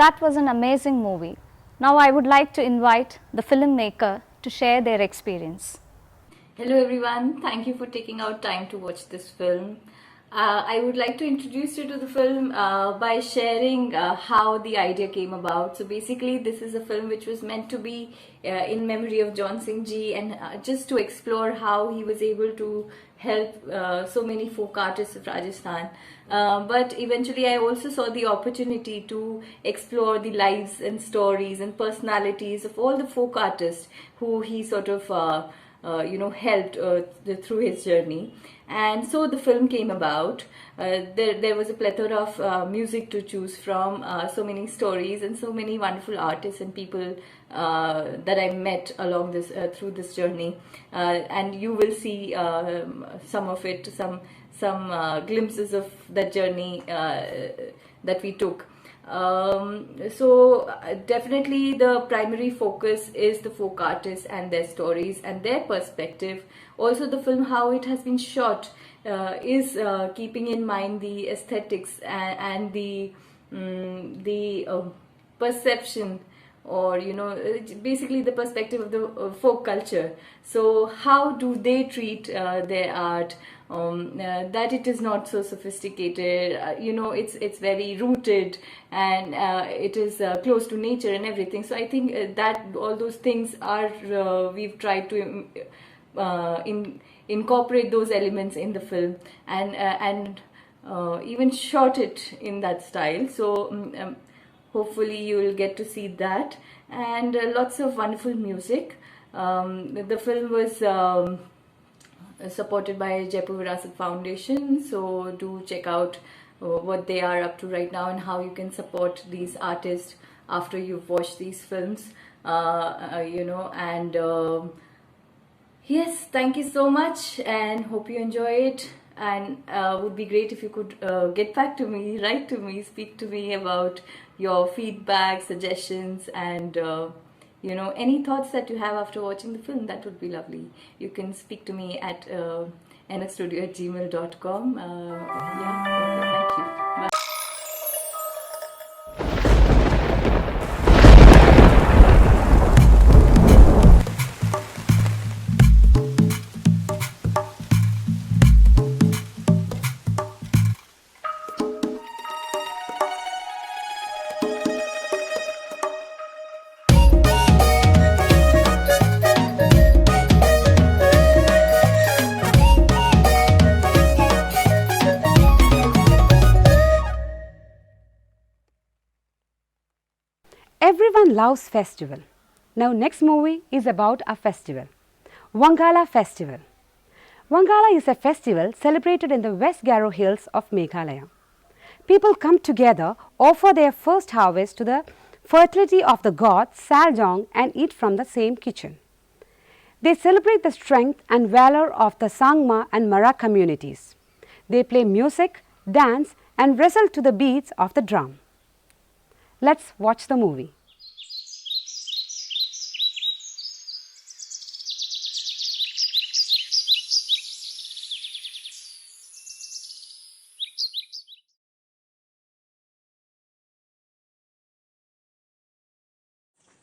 That was an amazing movie. Now I would like to invite the filmmaker to share their experience. Hello everyone, thank you for taking out time to watch this film. I would like to introduce you to the film by sharing how the idea came about. So basically this is a film which was meant to be in memory of John Singh Ji, and just to explore how he was able to help so many folk artists of Rajasthan. But eventually I also saw the opportunity to explore the lives and stories and personalities of all the folk artists who he sort of helped through his journey. And so the film came about. There was a plethora of music to choose from, so many stories and so many wonderful artists and people that I met along this through this journey. And you will see some of it, some glimpses of that journey that we took. So definitely the primary focus is the folk artists and their stories and their perspective. Also the film, how it has been shot, is keeping in mind the aesthetics and the perception, or basically the perspective of the folk culture. So how do they treat their art, that it is not so sophisticated, it's very rooted, and it is close to nature and everything. So I think that all those things are we've tried to incorporate those elements in the film, and even shot it in that style. So hopefully you will get to see that, and lots of wonderful music. The film was supported by Jaipur Virasat Foundation, so do check out what they are up to right now and how you can support these artists after you've watched these films. Yes, thank you so much, and hope you enjoy it. And would be great if you could get back to me, write to me, speak to me about your feedback, suggestions, and any thoughts that you have after watching the film. That would be lovely. You can speak to me at nxstudio@gmail.com. Yeah, okay, thank you. Bye. Everyone loves festival. Now next movie is about a festival, Wangala Festival. Wangala is a festival celebrated in the West Garo Hills of Meghalaya. People come together, offer their first harvest to the fertility of the god Saljong, and eat from the same kitchen. They celebrate the strength and valor of the Sangma and Mara communities. They play music, dance, and wrestle to the beats of the drum. Let's watch the movie.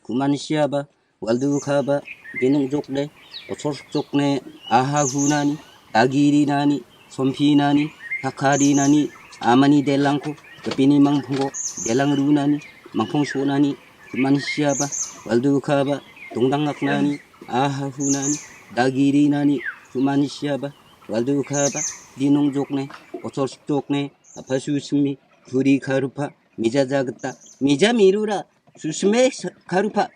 Kumanisiaba, Waldukaba, Genung Jokne, Otorsk Jokne, Aha Hunani, Agiri Nani, Sompi Nani, Takari Nani, Amani Delanko, Kapini Mangpungo, Delang Runani, Mangpong Sonani, Kumanisiaba, Waldukaba, Dongdangak Nani, Aha Hunani, Dagiri Nani, Kumanisiaba, Waldukaba, Genung Jokne, Otorsk Jokne, Apasusumi, Puri Karupa, Mija Jagata, Mija Mirura. Susme Karupa.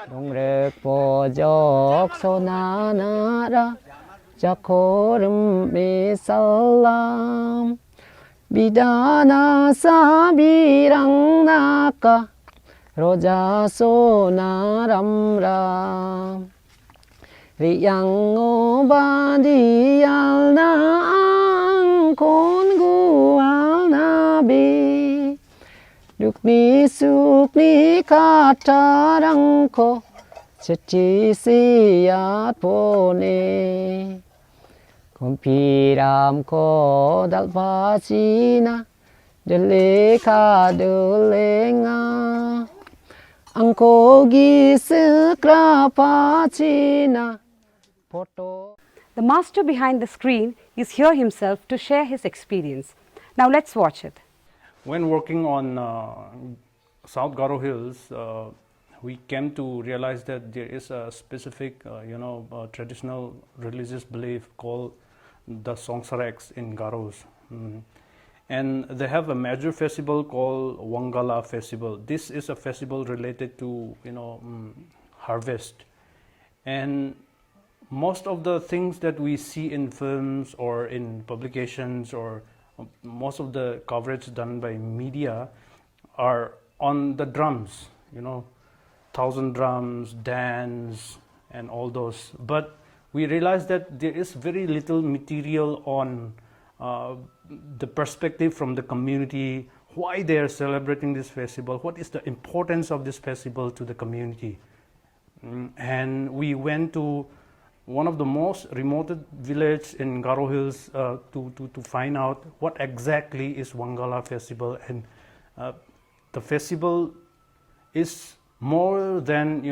동력 보적 소나나라 자코름 미살람 비다나 사비랑 나까 로자 소나람람 리양 오바디알나 콘구알나비 Dukni sukni katarangko Seti siat pone Kompiram ko dalpasina Deleka delenga Angko giskrapacina Poto. The master behind the screen is here himself to share his experience. Now let's watch it. When working on South Garo Hills, we came to realize that there is a specific, traditional religious belief called the Songsareks in Garos. And they have a major festival called Wangala Festival. This is a festival related to, harvest. And most of the things that we see in films or in publications or most of the coverage done by media are on the drums, 1,000 drums, dance, and all those. But we realized that there is very little material on the perspective from the community, why they are celebrating this festival, what is the importance of this festival to the community. And we went to one of the most remote villages in Garo Hills to find out what exactly is Wangala Festival. And the festival is more than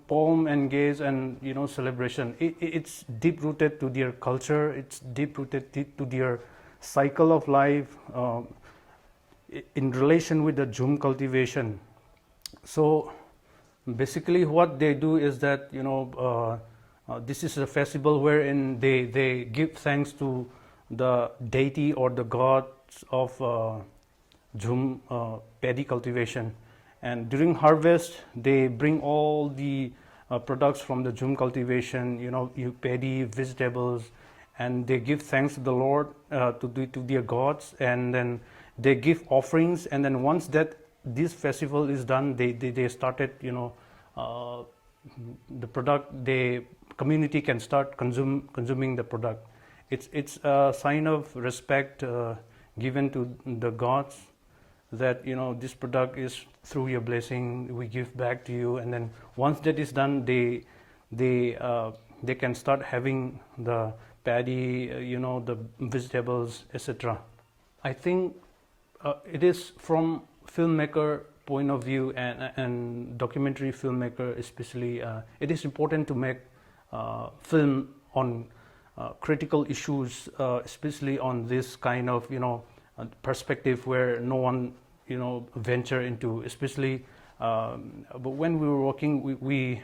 poem and gaze and celebration. It's deep rooted to their culture. It's deep rooted to their cycle of life in relation with the Jhum cultivation. So basically, what they do is that this is a festival wherein they give thanks to the deity or the gods of Jhum paddy cultivation. And during harvest, they bring all the products from the Jhum cultivation, paddy, vegetables, and they give thanks to the Lord, to their gods, and then they give offerings. And then once that this festival is done, they started, the product, community can start consuming the product. It's a sign of respect given to the gods that this product is through your blessing, we give back to you. And then once that is done, they can start having the paddy, the vegetables, etc. I think it is from filmmaker point of view and documentary filmmaker especially, it is important to make film on critical issues, especially on this kind of perspective where no one venture into. Especially, but when we were working, we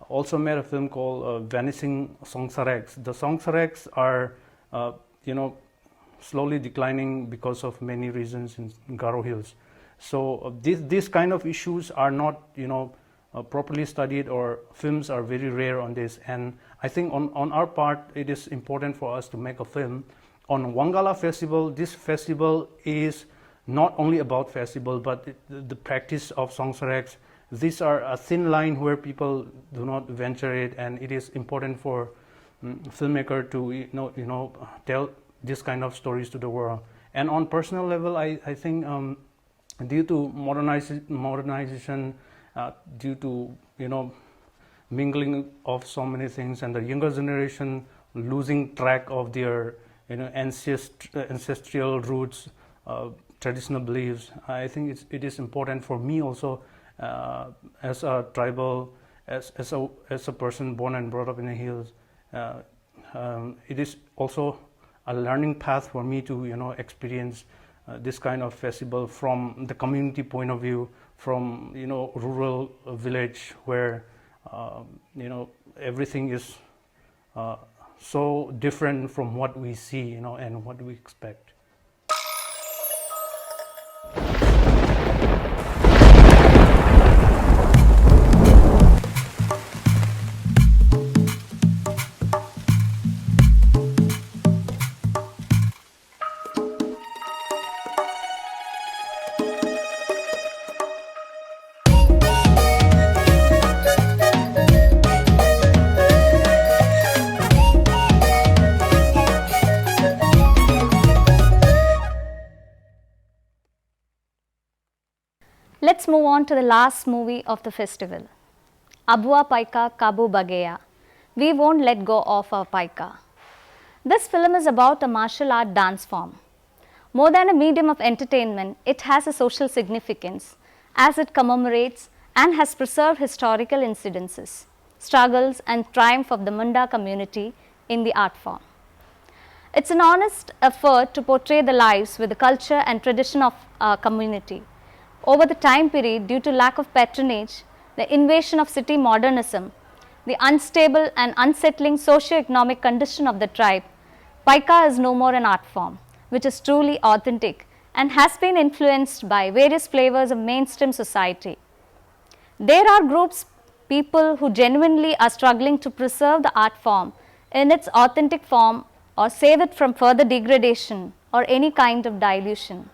also made a film called Vanishing Songsareks. The Songsareks are slowly declining because of many reasons in Garo Hills. So these kind of issues are not properly studied, or films are very rare on this. And I think on our part, it is important for us to make a film on Wangala Festival. This festival is not only about festival, but the practice of Songsareks. These are a thin line where people do not venture it, and it is important for filmmaker to tell this kind of stories to the world. And on personal level, I think due to modernization, due to mingling of so many things, and the younger generation losing track of their ancestral roots, traditional beliefs, I think it is important for me also, as a tribal, as a person born and brought up in the hills. It is also a learning path for me to, you know, experience this kind of festival from the community point of view, from, you know, rural village where, you know, everything is so different from what we see, you know, and what we expect. Let's move on to the last movie of the festival, Abua Paika Kabu Bageya. We won't let go of our paika. This film is about a martial art dance form. More than a medium of entertainment, it has a social significance as it commemorates and has preserved historical incidences, struggles and triumph of the Munda community in the art form. It's an honest effort to portray the lives with the culture and tradition of our community. Over the time period, due to lack of patronage, the invasion of city modernism, the unstable and unsettling socio-economic condition of the tribe, Paika is no more an art form, which is truly authentic and has been influenced by various flavors of mainstream society. There are groups, people who genuinely are struggling to preserve the art form in its authentic form or save it from further degradation or any kind of dilution.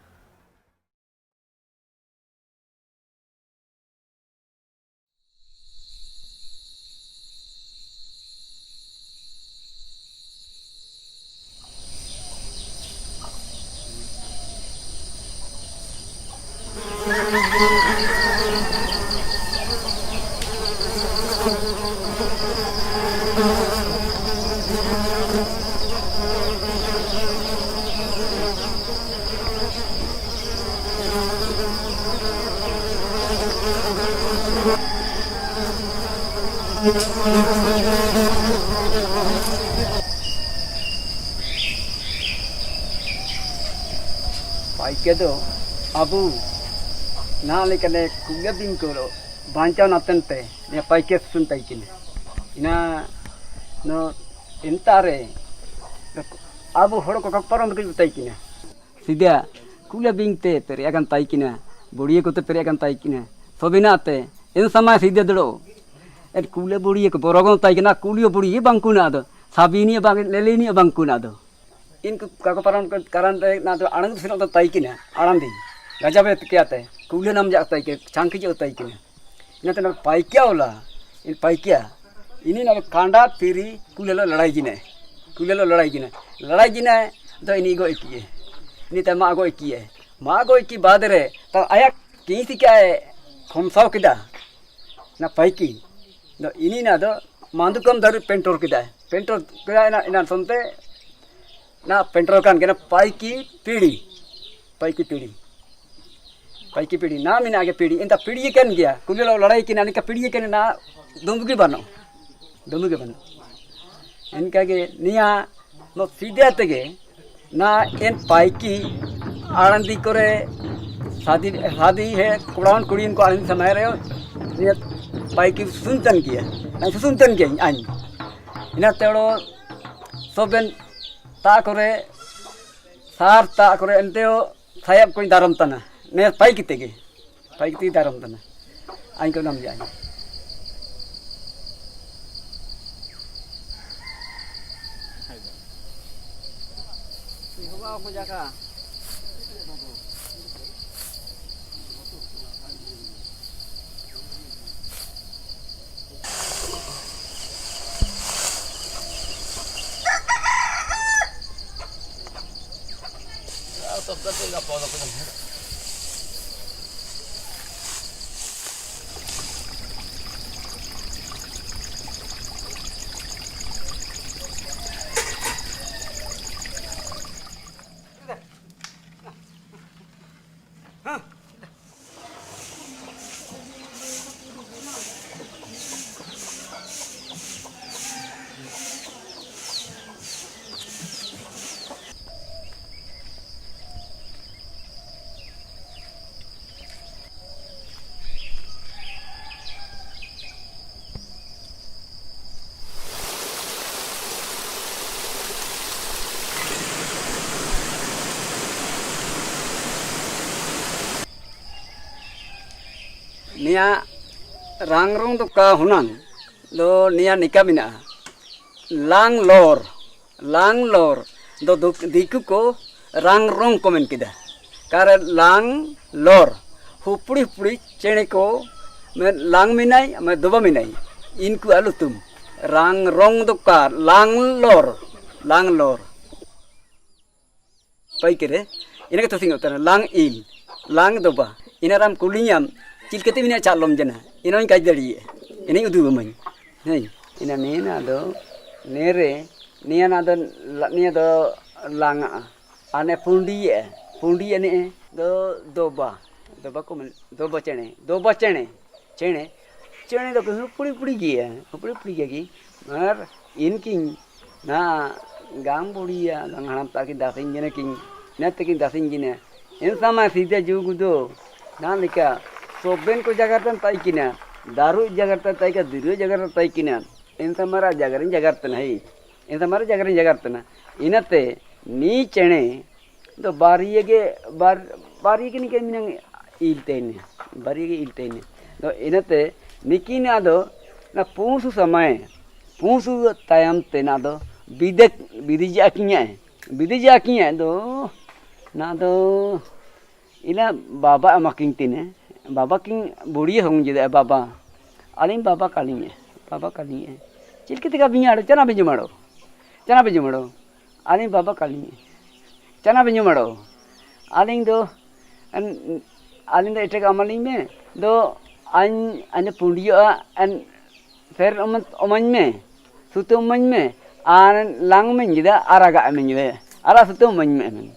Paikedo abu nalikane kugabing koro bancha natente ne paike suntaikine ina no intare abu horo ko parom ke taikine sida kugabing te periagan taikine bodiye ko te periagan taikine sobinate in sama sida dro et kule bodiye ko borogon taikina kulio bodiye bangkuna do sabini bang lelini bangkuna do इनको काकोपरम कारण ना तो आनंद फिर तो ताई किने आनंदी गजब क्या ते कूले नाम जाता है कि चांकी जो ताई किने इन तो ना पाइकिया होला इन पाइकिया इन्हीं ना कांडा फिरी कूले लो लड़ाई जिने तो इन्हीं को एक किए इन्हीं तो माँ को एक की बात रे तो आया कहीं से क्या है खमसाव किदा ना पाइकी तो इन्हीं ना तो मांदुकम दर पेंटोर किदा ना इन्हें सुनते ना पेंट्रोल कान के ना पाइकी पीढ़ी ना मिना आगे पीढ़ी इंता पीढ़ी केन गया कुले लो लड़ाई की ना निका पीढ़ी केन ना दुमुगी बनो इनका के निया नो सीधे तगे ना इन पाइकी आनंदी करे शादी है कुड़ान कुड़ीन को आनंदी समय रहे निया पाइकी सुनतन किया आन इना तेड़ो सोबेन ता करे सार ता करे एंतेओ सायब कोई दारम तना ने पाइकी दारम तना आइन को नाम जाए को जाका सब कटेगा पौधा को nia rangrong tu ka hunan do nia nika mina lang lor do diku ko rangrong komen kida kare lang lor hupuri chene ko me lang minai me doba minai inku alutum rangrong tu ka lang lor pai kere ina ka tosing utara lang il lang doba ina ram kulinyam cilkete mina calom jana ina in kajdari ina udu bamai nei ina nena do nere nia na do lang ane pundi ane do doba komen doba chene do puri gi mar inking na gang budia gang hanam ta ki dasin jene king net ki dasin jene in sama sida jugu do nalika soben ko jagartan tai kina daru jagartan tai ka diru jagartan tai kina in samara jagartan hai in samara jagartan inate ni chene do bariyege ni ke minang iltene do inate nikina do na pusu samay pusu tayam tena do bidija kinya do na do ila baba amaking tine baba king buri hong jide baba alin baba kalinya cilkiti ka binya chana binju mado alin baba kalinya chana binju mado alin do ete ka amaling me do an pundiya an fer oman me sutu oman me an lang men jida araga men jide ara sutu oman me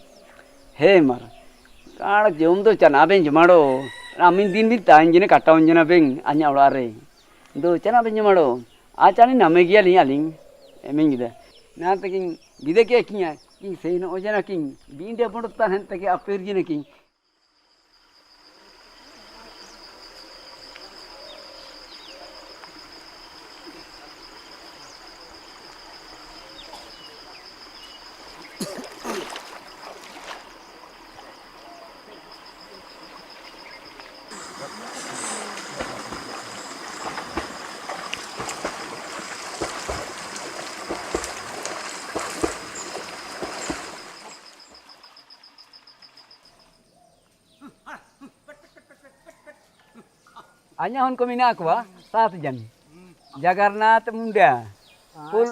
he mar kala jom do chana binju mado amin din bi tanjine kataun jena beng anya ulare do chana binju mado achani name gia li aling men jida na taking bideke kinya king seino ojana king binde bodta hen take aper jine king Anya hon ko mina ko 7 jan Jagarnath Munda Pul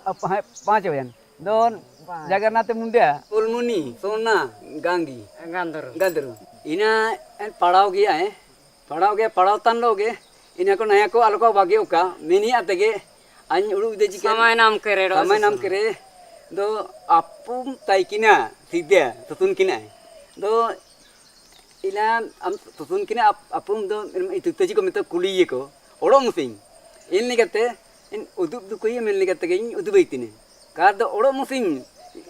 5 jan don Jagarnath Munda Pulmuni Sona Gangi Gandru ina padaw gaya padawtan loge ina ko naya ko alko bagi oka mini atege an uru deji samay nam kere do apum taikina sidya tutun kina do ila am tutun kina apum do itu teji ko meta kuliye ko orong sing in ligate in udub du koy men ligate ge udub itine ka do orong sing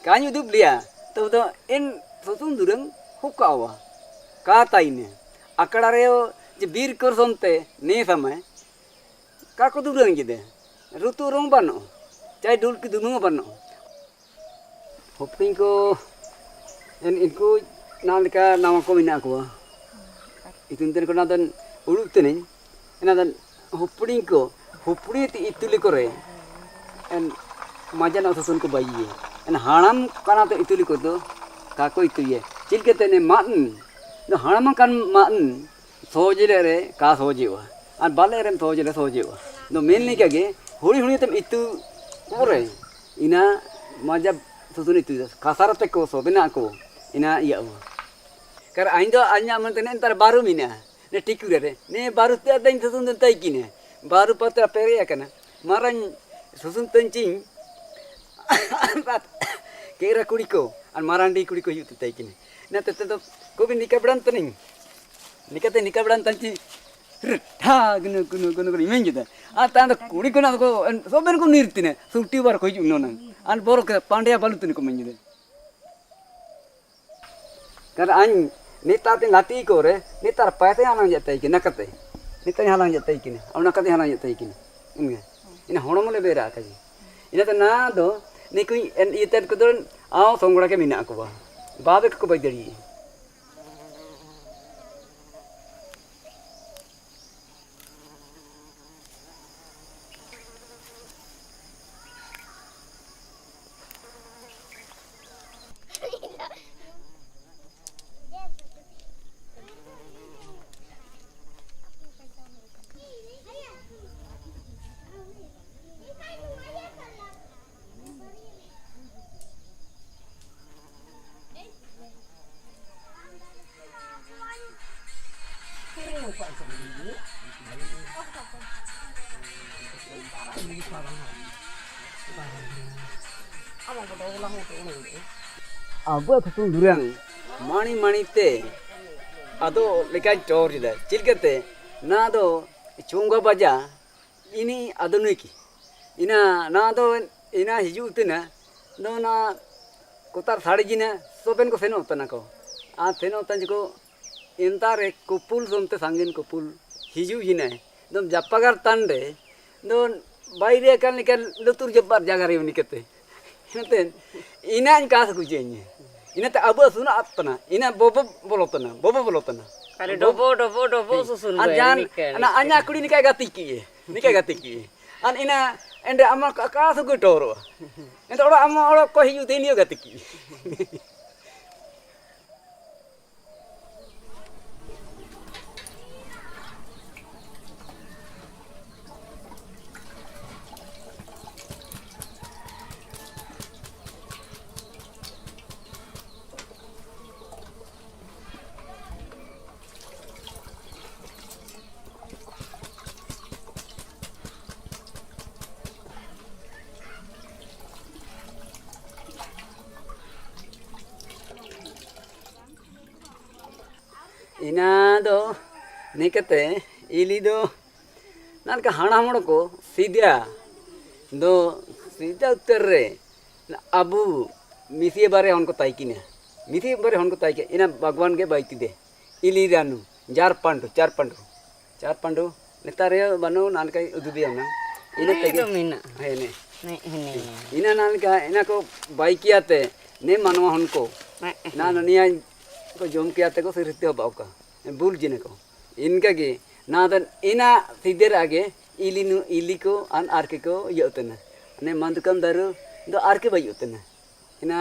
kan udub liya to do in tutun durang hukawa ka taine akadare je bir kor sonte ne samay ka ko durang gide rutu rong bano chai dul ki dunung bano hoping ko en inku nalika nama ko mina ko itu nten ko nadan uluk tene nadan hoping ko hopuri ti ituli kore en majan osasun ko bayi en hanam kana to ituli ko do ka ko ituye chilke tene man no hanam kan man sojile re ka sojiwa an bale rem sojiwa no menli kage huri tem itu kore ina maja susun itu kasarate ko sobena ko ina iya kar aindo anya mantene entar baru mina ne tikure ne baru te atain susun tai kine baru patra pere kana maran susun tencing kira kuriko an marandi kuriko yutu tai kine na tete to ko bin nikabran taning nikabran tanci ha gunu imenjuda atanda kuriko na ko soben ko nirtine suti bar ko juno nan an borok pandya balutun ko menjude kar an nitatin lati ko re nitar paite halang jatai ki nakate nitar halang jatai ki au nakate halang jatai ki ina honomole bera kaji ina ta na do ni ku en itet ko don au songra ke mina ko ba babe ko badari Abu aku durang mani te ado lekai tor jida cilkete na do chunga baja ini ado nuiki ina na do ina hiju tina do na kotar sari jina soben ko seno tana ko a seno tan ko intare kupul somte sangin kupul hiju jina dom japagar tande don baire kan lekan lutur jebar jagare unikete Inten, ina kas kujenya. Ina te abu suna atna. Ina bobo bolotna. Kare dobo susun. Ajan, ana anya kudi nikai gatiki. An ina ende ama kas gutoro. Ente ora ama ora ko hiu tenio gatiki. Ina do nikete ili do nan ka hana modo ko sidya do sidya utterre abu misi bare onko taikina misi bare onko taike ina bhagwan ge baiti de ili ranu jar pandu netare banu nan kai ududiya na ina tege hene ina nan ka ina ko baikiate ne manwa honko na niya को जोम किया ते को सिरते हो बाउका भूल जिने को इनका के नादन इना सिद्धर आगे इली को अन आरके को ये उतना ने मंदकम दारू दो आरके भाई उतना इना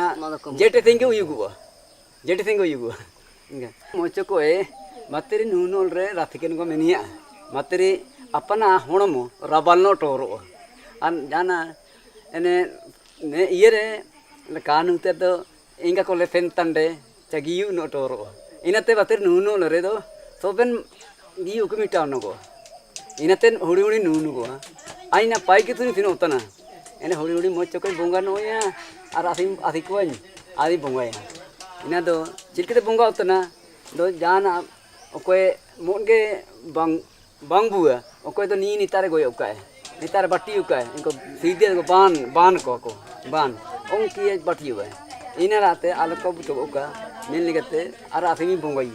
जेटे थिंगे युगुआ इंगा मोचो को ए मतेरी नूनोल रे राथिकेन को मेनिया मतेरी अपना होणमो रबालनो टोरो अन जाना एने ने ये रे कानू ते तो इंगा को ले फेंतंडे Cagiu no toro. Inate bater nuno loredo. Soben diu kumita no go. Inaten huri nuno go. Aina pai kitu ni sino utana. Ene huri mocho ko bunga no ya. Arasim asikuan. Adi bunga ya. Ina do cilkite bunga utana. Do jana okoe monge bangbu. Okoe do ni tare go yokai. Ni tare batti yokai. Inko sidhe go ban ko. Onki batti yokai. Ina rate alako buto oka. Main लिखते are आसेमी बोंगाई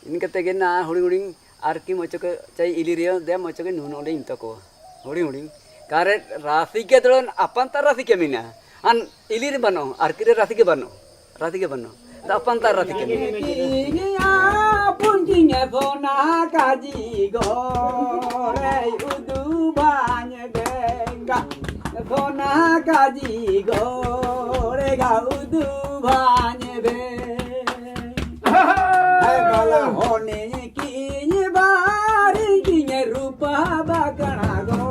इनके तेगे ना हुड़ी are की मचो के चाहे इलिरियो दे मचो के नून ओले इमता को हुड़ी कारे राशि के दरन अपन तार राशि के मिना अन इलिर बनो आर की राशि के बनो द अपन तार राशि के मिना पुंजिने बोना काजी गो रे उदु बाने गेंगा बोना काजी गो रे गा उदु बाने होने की बारी की रूपा बाकड़ा गो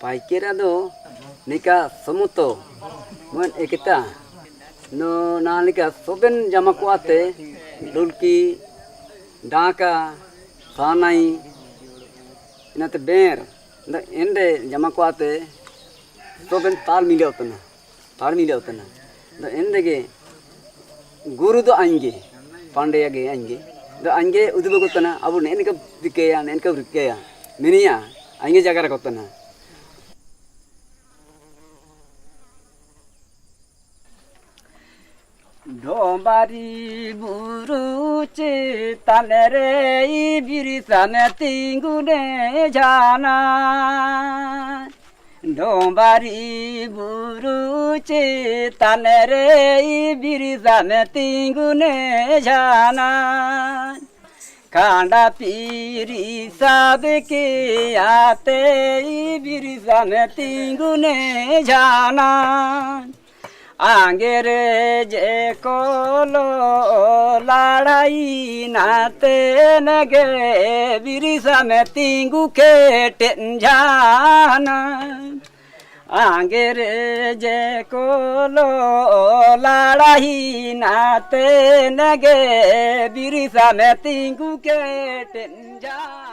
Paikira do nika somuto mon ekita no nalika soben jamakwate dulki daka sanai inate ber da ende jamakwate soben tal miliotna da endege guru do ange pandeya ge ange da ange udubogotana abu nenika dikeya nenka rikeya miniya ange jagara kotana Dombari buru tanere ibirisane tingune jana Dombari buru tanere ibirisane tingune jana Kanda piri sabke ate ibirisane tingune jana Angere kolo ladai nate nage birisa me tingu ke tenjana Angere kolo ladai nate nage birisa me tingu ke tenjana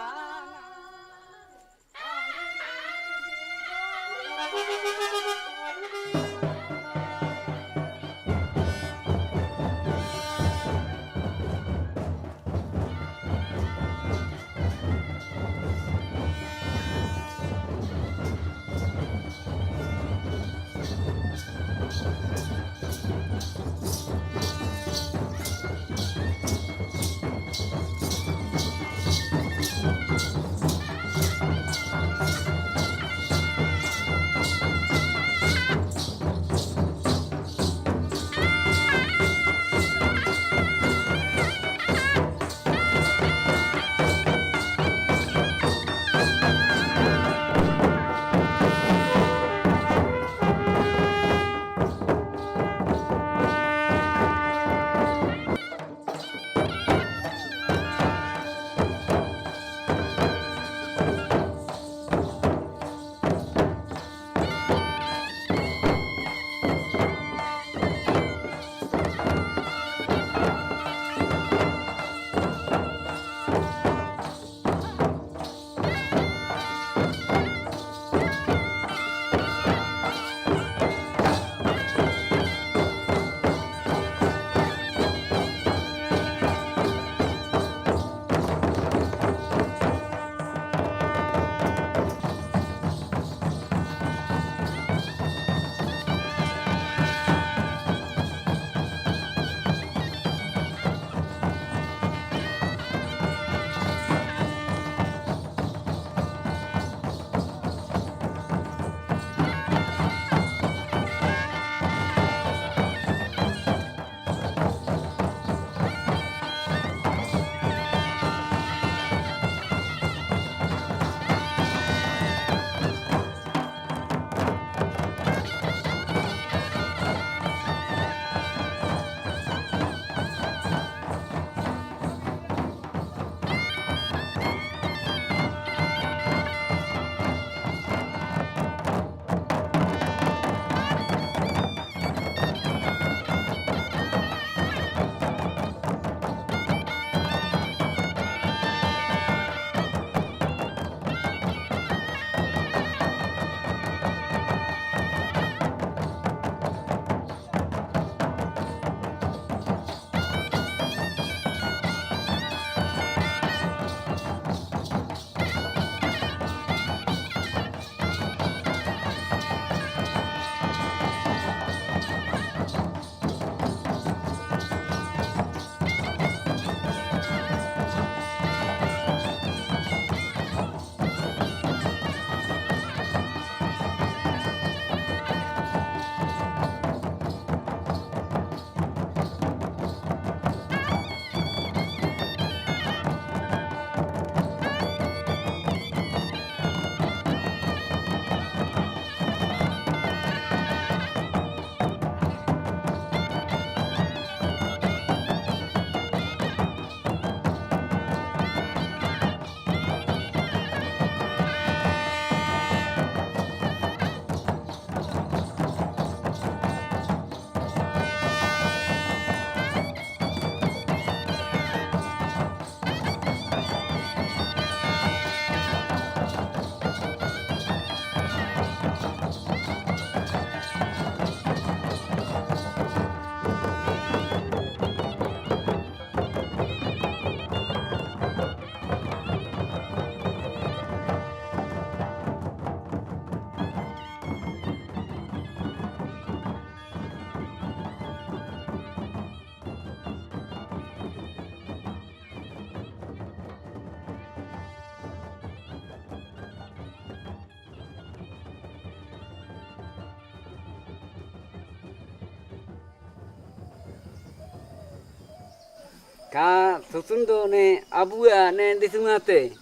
Ka susun do ne abua ne disumate.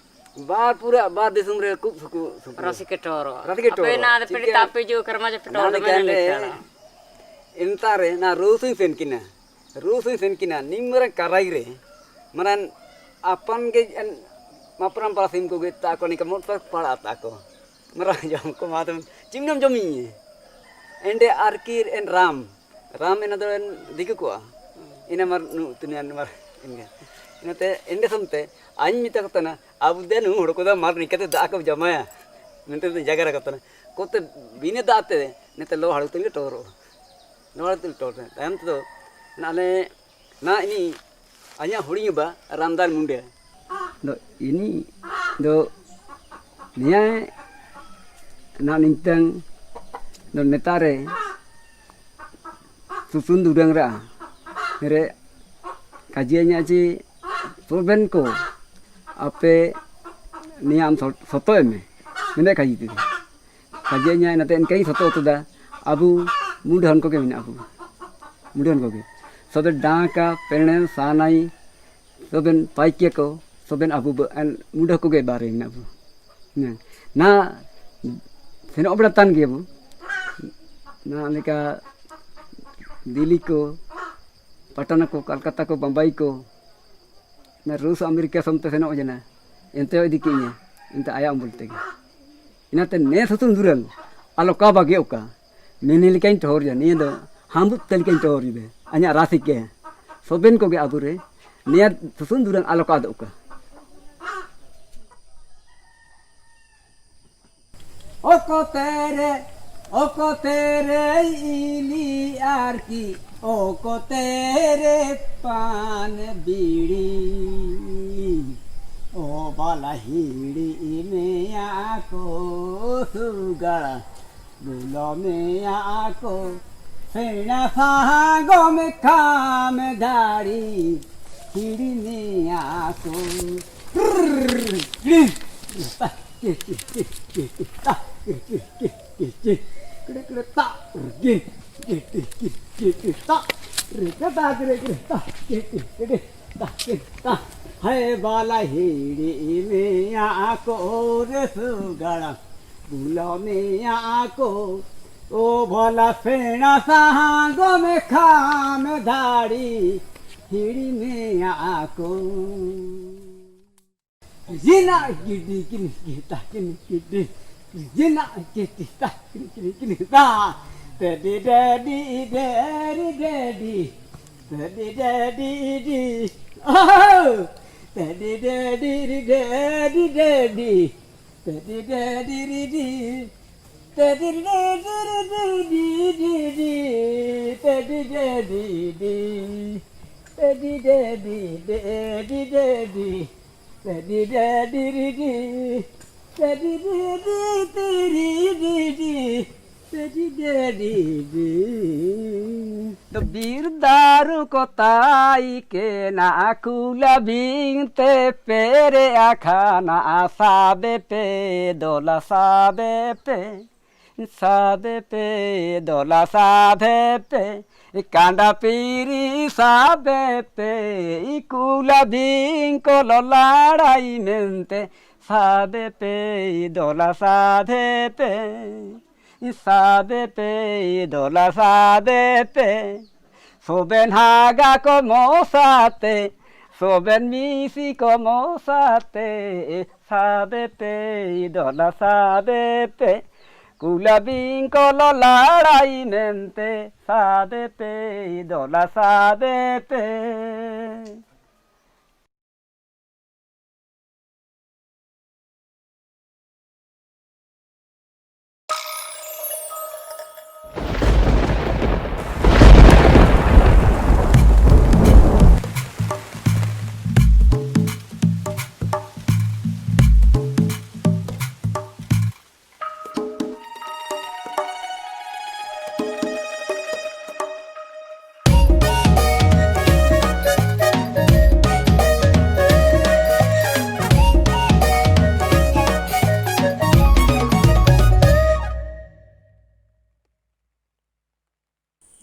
Bar pura bar disum re kup suku. Rasi ketoro. Rasi ketoro. Apa na pedi tapi jo kerma je petoro de mene. Intare na rusun senkina. Rusun senkina nimra karai re. Maran apan ke maparam pasim ko geta ko ni kamot pala tako. Mara jam ko matam chimnam jomi. Ende arkir en ram. Ram ena do en diku ko. Ina mar nu tunian mar inga. Ina te ende samte añ mita katana abu den hur ko da mar nikate da ka jamaya. Nente jagara katana. Kote bine daate nete lo halu tuli toro. No halu tuli toro. Tayam to nale na ini anya huring ba ramdan munde. Do ini do nia na nintang do netare susun durang ra. Mere kajiannya ci proben ko ape niam soto eme mene kaji tu kajiannya nate en kai soto tu da abu mudahan ko ke mina abu mudahan ko ke sobe daka penen sanai soben paike ko soben abu an mudah ko ke bare mina abu na seno obratan ke abu na leka Delhi को पटना को कलकत्ता को बम्बई को ना रूस America समते सेनो जना एंते दिकिnya एंते आया बोलते के इनाते ने सतुन दुरल आलो का बागे ओका मेने लिकाइन ठोर जा ने दो हामबु तलकाइन ठोर बे अ냐 राशि के सोबेन को गे आबुरे ने सतुन दुरल आलो का ओका ओको तेरे इली यार की ओको तेरे पान बीड़ी ओ बाला हिड़ी में आको सुगड़ा बुलो में आको सेना सागो में खाम धाड़ी हिड़ी में आको है बाला हिड़ी में आको रे सुगड़ा बुलो में आको ओ भला सेना सागो में खाम धाड़ी हिड़ी में आको जिना गिडी किन गिटा किन गिडी जिना गिटी ता किन किन ता daddy daddy daddy daddy daddy daddy डी oh daddy daddy daddy daddy daddy daddy डी डैडी डैडी डी डैडी डैडी डी daddy daddy daddy daddy daddy daddy डी डैडी डैडी तेरी डी डैडी डैडी डी तो बीर दारू को ताई के ना कुला बिंते पेरे आखाना साबे पे दोला साबे पे दोला साबे पे कांडा पीरी साबे पे कुला बिंको लड़ाई मेंते साबे पे दोला साधे पे दोला साबे पे सोबेन हागा को मोसाते सोबेन मिसी को मोसाते साबे पे दोला साबे पे कुला बिंको लड़ाई मेंते साबे पे दोला साबे पे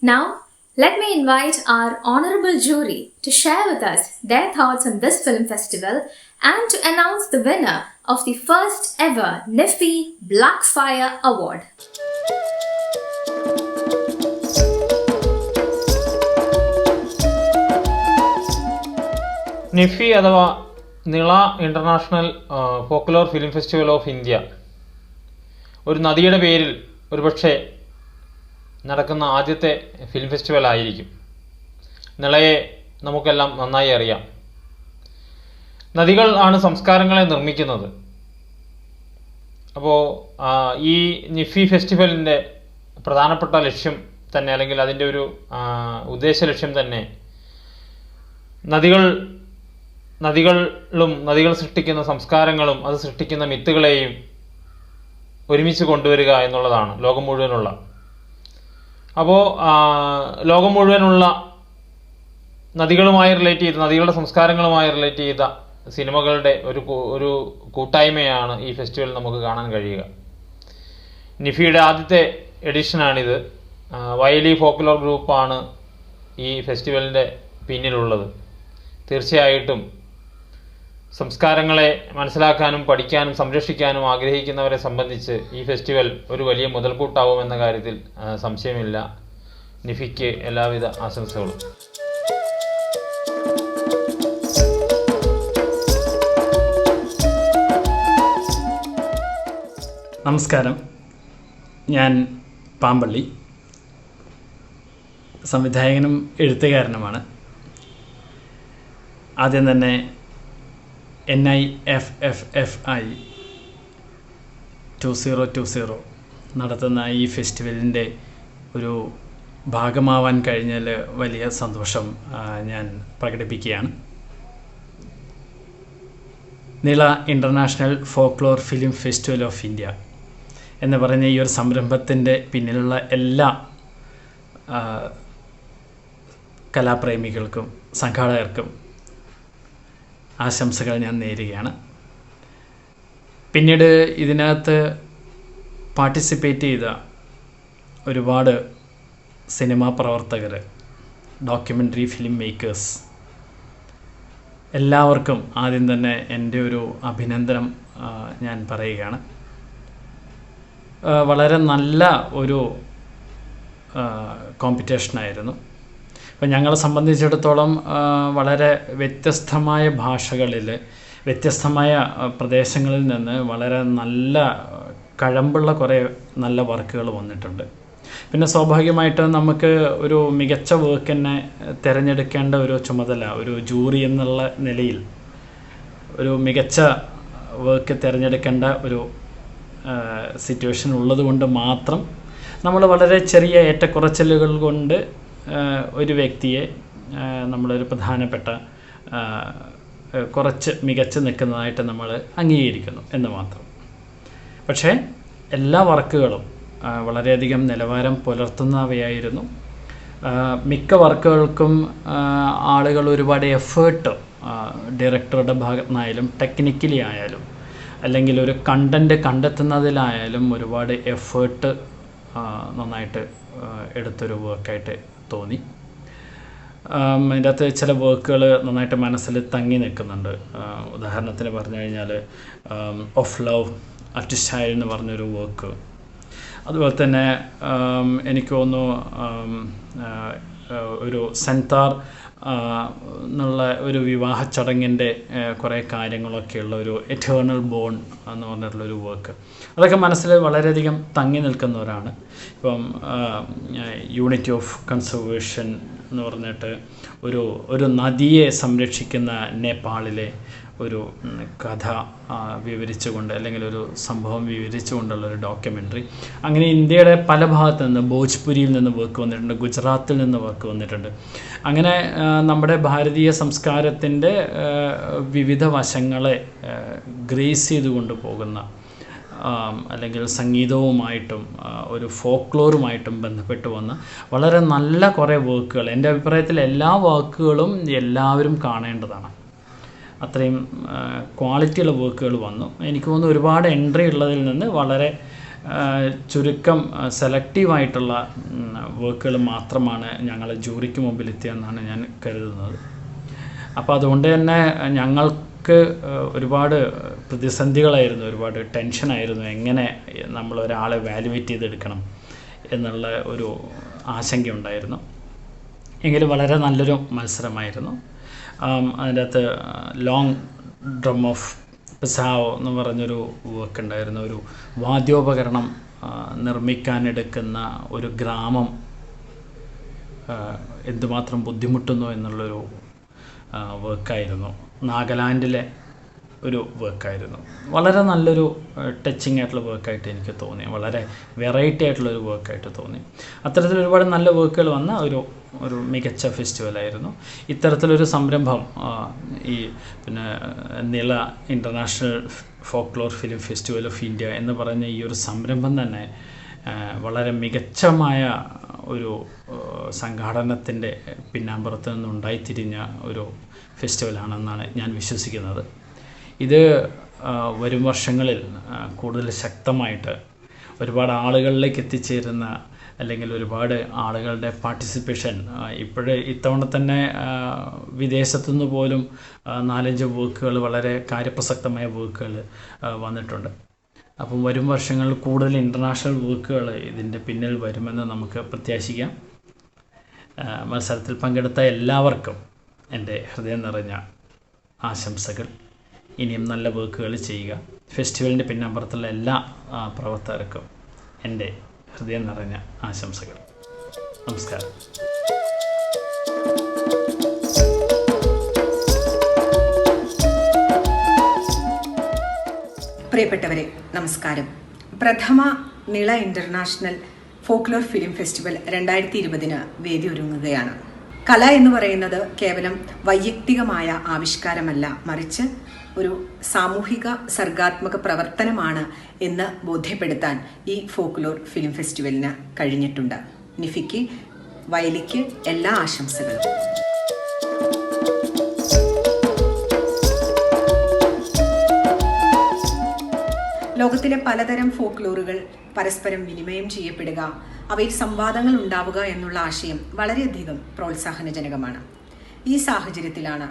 Now, Let me invite our honorable jury to share with us their thoughts on this film festival and to announce the winner of the first ever NIFFY Blackfire Award. Nifi അഥവാ Nila international folklore film festival of India ഒരു നദിയുടെ പേരിൽ ഒരുപക്ഷെ നടക്കുന്ന ആദ്യത്തെ film festival ആയിരിക്കും. നിളയെ നമുക്കെല്ലാം നന്നായി അറിയാം. നദികൾ ആണ് സംസ്കാരങ്ങളെ നിർമ്മിക്കുന്നത്. അപ്പോൾ ഈ നിഫി ഫെസ്റ്റിവലിൻ്റെ പ്രധാനപ്പെട്ട ലക്ഷ്യം തന്നെ, അല്ലെങ്കിൽ അതിൻ്റെ ഒരു ഉദ്ദേശ ലക്ഷ്യം തന്നെ നദികളും നദികൾ സൃഷ്ടിക്കുന്ന സംസ്കാരങ്ങളും അത് സൃഷ്ടിക്കുന്ന മിത്തുകളെയും ഒരുമിച്ച് കൊണ്ടുവരിക എന്നുള്ളതാണ് ലോകം മുഴുവനുള്ള. അപ്പോൾ ലോകം മുഴുവനുള്ള നദികളുമായി റിലേറ്റ് ചെയ്ത, നദികളുടെ സംസ്കാരങ്ങളുമായി റിലേറ്റ് ചെയ്ത സിനിമകളുടെ ഒരു കൂട്ടായ്മയാണ് ഈ ഫെസ്റ്റിവൽ നമുക്ക് കാണാൻ കഴിയുക. നിഫിയുടെ ആദ്യത്തെ എഡിഷനാണിത്. വയലി ഫോക്ലോർ ഗ്രൂപ്പാണ് ഈ ഫെസ്റ്റിവലിൻ്റെ പിന്നിലുള്ളത്. തീർച്ചയായിട്ടും സംസ്കാരങ്ങളെ മനസ്സിലാക്കാനും പഠിക്കാനും സംരക്ഷിക്കാനും ആഗ്രഹിക്കുന്നവരെ സംബന്ധിച്ച് ഈ ഫെസ്റ്റിവൽ ഒരു വലിയ മുതൽക്കൂട്ടാവുമെന്ന കാര്യത്തിൽ സംശയമില്ല. നിഫിക്ക് എല്ലാവിധ ആശംസകളും. നമസ്കാരം, ഞാൻ പാമ്പള്ളി, സംവിധായകനും എഴുത്തുകാരനുമാണ്. ആദ്യം തന്നെ NIFFFI 2020 നടത്തുന്ന ഈ ഫെസ്റ്റിവലിൻ്റെ ഒരു ഭാഗമാവാൻ കഴിഞ്ഞാൽ വലിയ സന്തോഷം ഞാൻ പ്രകടിപ്പിക്കുകയാണ്. Nila international folklore film festival of India എന്ന് പറയുന്ന ഈ ഒരു സംരംഭത്തിൻ്റെ പിന്നിലുള്ള എല്ലാ കലാപ്രേമികൾക്കും സംഘാടകർക്കും ആശംസകൾ ഞാൻ നേരുകയാണ്. പിന്നീട് ഇതിനകത്ത് പാർട്ടിസിപ്പേറ്റ് ചെയ്ത ഒരുപാട് സിനിമാ പ്രവർത്തകർ, ഡോക്യുമെൻ്ററി ഫിലിം മേക്കേഴ്സ്, എല്ലാവർക്കും ആദ്യം തന്നെ എൻ്റെ ഒരു അഭിനന്ദനം ഞാൻ പറയുകയാണ്. വളരെ നല്ല ഒരു കോമ്പറ്റീഷനായിരുന്നു. അപ്പം ഞങ്ങളെ സംബന്ധിച്ചിടത്തോളം വളരെ വ്യത്യസ്തമായ ഭാഷകളിൽ, വ്യത്യസ്തമായ പ്രദേശങ്ങളിൽ നിന്ന് വളരെ നല്ല കഴമ്പുള്ള കുറേ നല്ല വർക്കുകൾ വന്നിട്ടുണ്ട്. പിന്നെ സ്വാഭാവികമായിട്ടും നമുക്ക് ഒരു മികച്ച വർക്ക് തന്നെ തിരഞ്ഞെടുക്കേണ്ട ഒരു ചുമതല ഒരു ജൂറി എന്നുള്ള നിലയിൽ ഒരു മികച്ച വർക്ക് തിരഞ്ഞെടുക്കേണ്ട ഒരു സിറ്റുവേഷൻ ഉള്ളത് കൊണ്ട് മാത്രം നമ്മൾ വളരെ ചെറിയ ഏറ്റക്കുറച്ചിലുകൾ കൊണ്ട് ഒരു വ്യക്തിയെ നമ്മളൊരു പ്രധാനപ്പെട്ട കുറച്ച് മികച്ച് നിൽക്കുന്നതായിട്ട് നമ്മൾ അംഗീകരിക്കുന്നു എന്ന് മാത്രം. പക്ഷേ എല്ലാ വർക്കുകളും വളരെയധികം നിലവാരം പുലർത്തുന്നവയായിരുന്നു. മിക്ക വർക്കുകൾക്കും ആളുകൾ ഒരുപാട് എഫേർട്ട് ഡയറക്ടറുടെ ഭാഗത്തു നിന്നായാലും ടെക്നിക്കലി ആയാലും അല്ലെങ്കിൽ ഒരു കണ്ടൻറ്റ് കണ്ടെത്തുന്നതിലായാലും ഒരുപാട് എഫേർട്ട് നന്നായിട്ട് എടുത്തൊരു വർക്കായിട്ട് തോന്നി. അതിൻ്റെ അകത്ത് ചില വർക്കുകൾ നന്നായിട്ട് മനസ്സിൽ തങ്ങി നിൽക്കുന്നുണ്ട്. ഉദാഹരണത്തിന് പറഞ്ഞു കഴിഞ്ഞാൽ ഓഫ് ലവ് അർട്ടിസ്റ്റായി എന്ന് പറഞ്ഞൊരു വർക്ക്, അതുപോലെ തന്നെ എനിക്ക് തോന്നുന്നു ഒരു സെൻതാർ എന്നുള്ള ഒരു വിവാഹ ചടങ്ങിൻ്റെ കുറേ കാര്യങ്ങളൊക്കെയുള്ള ഒരു എറ്റേണൽ ബോൺ എന്ന് പറഞ്ഞിട്ടുള്ളൊരു വർക്ക്, അതൊക്കെ മനസ്സിൽ വളരെയധികം തങ്ങി നിൽക്കുന്നവരാണ്. ഇപ്പം യൂണിറ്റി ഓഫ് കൺസർവേഷൻ എന്ന് പറഞ്ഞിട്ട് ഒരു നദിയെ സംരക്ഷിക്കുന്ന നേപ്പാളിലെ ഒരു കഥ വിവരിച്ചുകൊണ്ട് അല്ലെങ്കിൽ ഒരു സംഭവം വിവരിച്ചുകൊണ്ടുള്ളൊരു ഡോക്യുമെൻ്ററി. അങ്ങനെ ഇന്ത്യയുടെ പല ഭാഗത്തു നിന്ന്, ഭോജ്പുരിയിൽ നിന്ന് വർക്ക് വന്നിട്ടുണ്ട്, ഗുജറാത്തിൽ നിന്ന് വർക്ക് വന്നിട്ടുണ്ട്. അങ്ങനെ നമ്മുടെ ഭാരതീയ സംസ്കാരത്തിൻ്റെ വിവിധ വശങ്ങളെ ഗ്രേസ് ചെയ്തുകൊണ്ട് പോകുന്ന അല്ലെങ്കിൽ സംഗീതവുമായിട്ടും ഒരു ഫോക്ലോറുമായിട്ടും ബന്ധപ്പെട്ട് വന്ന വളരെ നല്ല കുറേ വർക്കുകൾ, എൻ്റെ അഭിപ്രായത്തിൽ എല്ലാ വർക്കുകളും എല്ലാവരും കാണേണ്ടതാണ്. അത്രയും ക്വാളിറ്റിയുള്ള വർക്കുകൾ വന്നു. എനിക്ക് തോന്നുന്നു ഒരുപാട് എൻട്രി ഉള്ളതിൽ നിന്ന് വളരെ ചുരുക്കം സെലക്റ്റീവായിട്ടുള്ള വർക്കുകൾ മാത്രമാണ് ഞങ്ങൾ ജൂറിക്ക് മുമ്പിലെത്തിയെന്നാണ് ഞാൻ കരുതുന്നത്. അപ്പോൾ അതുകൊണ്ട് തന്നെ ഞങ്ങൾക്ക് ഒരുപാട് പ്രതിസന്ധികളായിരുന്നു, ഒരുപാട് ടെൻഷനായിരുന്നു. എങ്ങനെ നമ്മൾ ഒരാളെ വാലുവേറ്റ് ചെയ്തെടുക്കണം എന്നുള്ള ഒരു ആശങ്കയുണ്ടായിരുന്നു. എങ്കിലും വളരെ നല്ലൊരു മത്സരമായിരുന്നു. അതിൻ്റെ അകത്ത് ലോങ് ഡ്രം ഓഫ് പിസാവോ എന്ന് പറഞ്ഞൊരു വർക്ക് ഉണ്ടായിരുന്നു. ഒരു വാദ്യോപകരണം നിർമ്മിക്കാനെടുക്കുന്ന ഒരു ഗ്രാമം എന്തുമാത്രം ബുദ്ധിമുട്ടുന്നു എന്നുള്ളൊരു വർക്കായിരുന്നു. നാഗാലാൻഡിലെ ഒരു വർക്കായിരുന്നു. വളരെ നല്ലൊരു ടച്ചിങ് ആയിട്ടുള്ള വർക്കായിട്ട് എനിക്ക് തോന്നി. വളരെ വെറൈറ്റി ആയിട്ടുള്ളൊരു വർക്കായിട്ട് തോന്നി. അത്തരത്തിൽ ഒരുപാട് നല്ല വർക്കുകൾ വന്ന ഒരു മികച്ച ഫെസ്റ്റിവലായിരുന്നു. ഇത്തരത്തിലൊരു സംരംഭം ഈ നില international folklore film festival of India എന്ന് പറയുന്ന ഈ ഒരു സംരംഭം തന്നെ വളരെ മികച്ചമായ ഒരു സംഘാടനത്തിൻ്റെ പിന്നാമ്പുറത്ത് നിന്നുണ്ടായിത്തിരിഞ്ഞ ഒരു ഫെസ്റ്റിവലാണെന്നാണ് ഞാൻ വിശ്വസിക്കുന്നത്. ഇത് വരും വർഷങ്ങളിൽ കൂടുതൽ ശക്തമായിട്ട് ഒരുപാട് ആളുകളിലേക്ക് എത്തിച്ചേരുന്ന, അല്ലെങ്കിൽ ഒരുപാട് ആളുകളുടെ പാർട്ടിസിപ്പേഷൻ ഇത്തവണ തന്നെ വിദേശത്തുനിന്ന് പോലും 4-5 വർക്കുകൾ, വളരെ കാര്യപ്രസക്തമായ വർക്കുകൾ വന്നിട്ടുണ്ട്. അപ്പം വരും വർഷങ്ങളിൽ കൂടുതൽ ഇൻ്റർനാഷണൽ വർക്കുകൾ ഇതിൻ്റെ പിന്നിൽ വരുമെന്ന് നമുക്ക് പ്രത്യാശിക്കാം. മത്സരത്തിൽ പങ്കെടുത്ത എല്ലാവർക്കും എൻ്റെ ഹൃദയം നിറഞ്ഞ ആശംസകൾ. ഇനിയും നല്ല വർക്കുകൾ ചെയ്യുക. ഫെസ്റ്റിവലിൻ്റെ പിന്നമ്പുറത്തുള്ള എല്ലാ പ്രവർത്തകർക്കും എൻ്റെ ഹൃദയം നിറഞ്ഞ ആശംസകൾ. നമസ്കാരം. പ്രിയപ്പെട്ടവരെ, നമസ്കാരം. പ്രഥമ Nila international folklore film festival 2020 വേദി ഒരുങ്ങുകയാണ്. കല എന്ന് പറയുന്നത് കേവലം വൈയക്തികമായ ആവിഷ്കാരമല്ല, മറിച്ച് ഒരു സാമൂഹിക സർഗാത്മക പ്രവർത്തനമാണ് എന്ന് ബോധ്യപ്പെടുത്താൻ ഈ ഫോക്ലോർ ഫിലിം ഫെസ്റ്റിവലിന് കഴിഞ്ഞിട്ടുണ്ട്. നിഫിക്ക്, വയലിക്ക് എല്ലാ ആശംസകളും. ലോകത്തിലെ പലതരം ഫോക്ലോറുകൾ പരസ്പരം വിനിമയം ചെയ്യപ്പെടുക, അവയിൽ സംവാദങ്ങൾ ഉണ്ടാവുക എന്നുള്ള ആശയം വളരെയധികം പ്രോത്സാഹനജനകമാണ്. ഈ സാഹചര്യത്തിലാണ്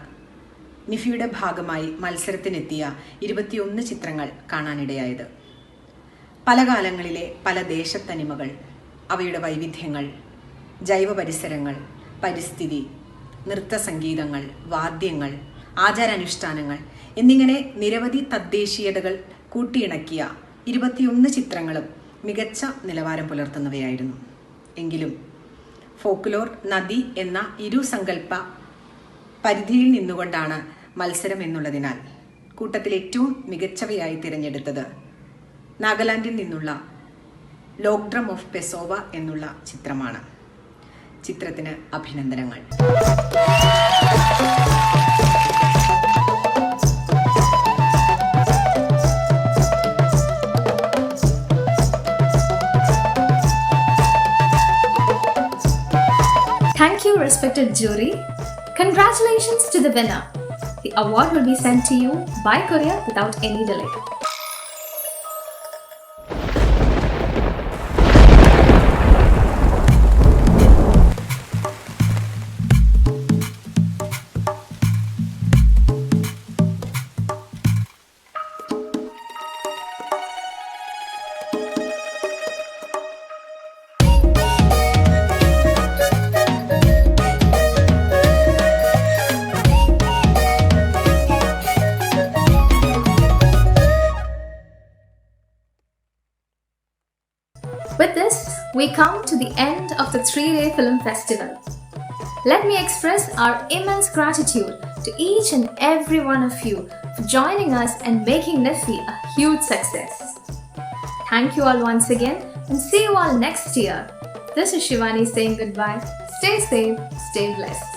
നിഫിയുടെ ഭാഗമായി മത്സരത്തിനെത്തിയ 21 ചിത്രങ്ങൾ കാണാനിടയായത്. പല കാലങ്ങളിലെ പല ദേശത്തനിമകൾ, അവയുടെ വൈവിധ്യങ്ങൾ, ജൈവ പരിസരങ്ങൾ, പരിസ്ഥിതി, നൃത്തസംഗീതങ്ങൾ, വാദ്യങ്ങൾ, ആചാരാനുഷ്ഠാനങ്ങൾ എന്നിങ്ങനെ നിരവധി തദ്ദേശീയതകൾ കൂട്ടിയിണക്കിയ 21 ചിത്രങ്ങളും മികച്ച നിലവാരം പുലർത്തുന്നവയായിരുന്നു. എങ്കിലും ഫോക്ലോർ, നദി എന്ന ഇരുസങ്കല്പ പരിധിയിൽ നിന്നുകൊണ്ടാണ് മത്സരം എന്നുള്ളതിനാൽ കൂട്ടത്തിൽ ഏറ്റവും മികച്ചവയായി തിരഞ്ഞെടുത്തത് നാഗാലാൻഡിൽ നിന്നുള്ള ലോങ് ഡ്രം ഓഫ് പെസോവ എന്നുള്ള ചിത്രമാണ്. ചിത്രത്തിന് അഭിനന്ദനങ്ങൾ. Thank you, respected jury. Congratulations to the winner. The award will be sent to you by courier without any delay. With this, we come to the end of the 3-day film festival. Let me express our immense gratitude to each and every one of you for joining us and making NIFI a huge success. Thank you all once again and see you all next year. This is Shivani saying goodbye. Stay safe, stay blessed.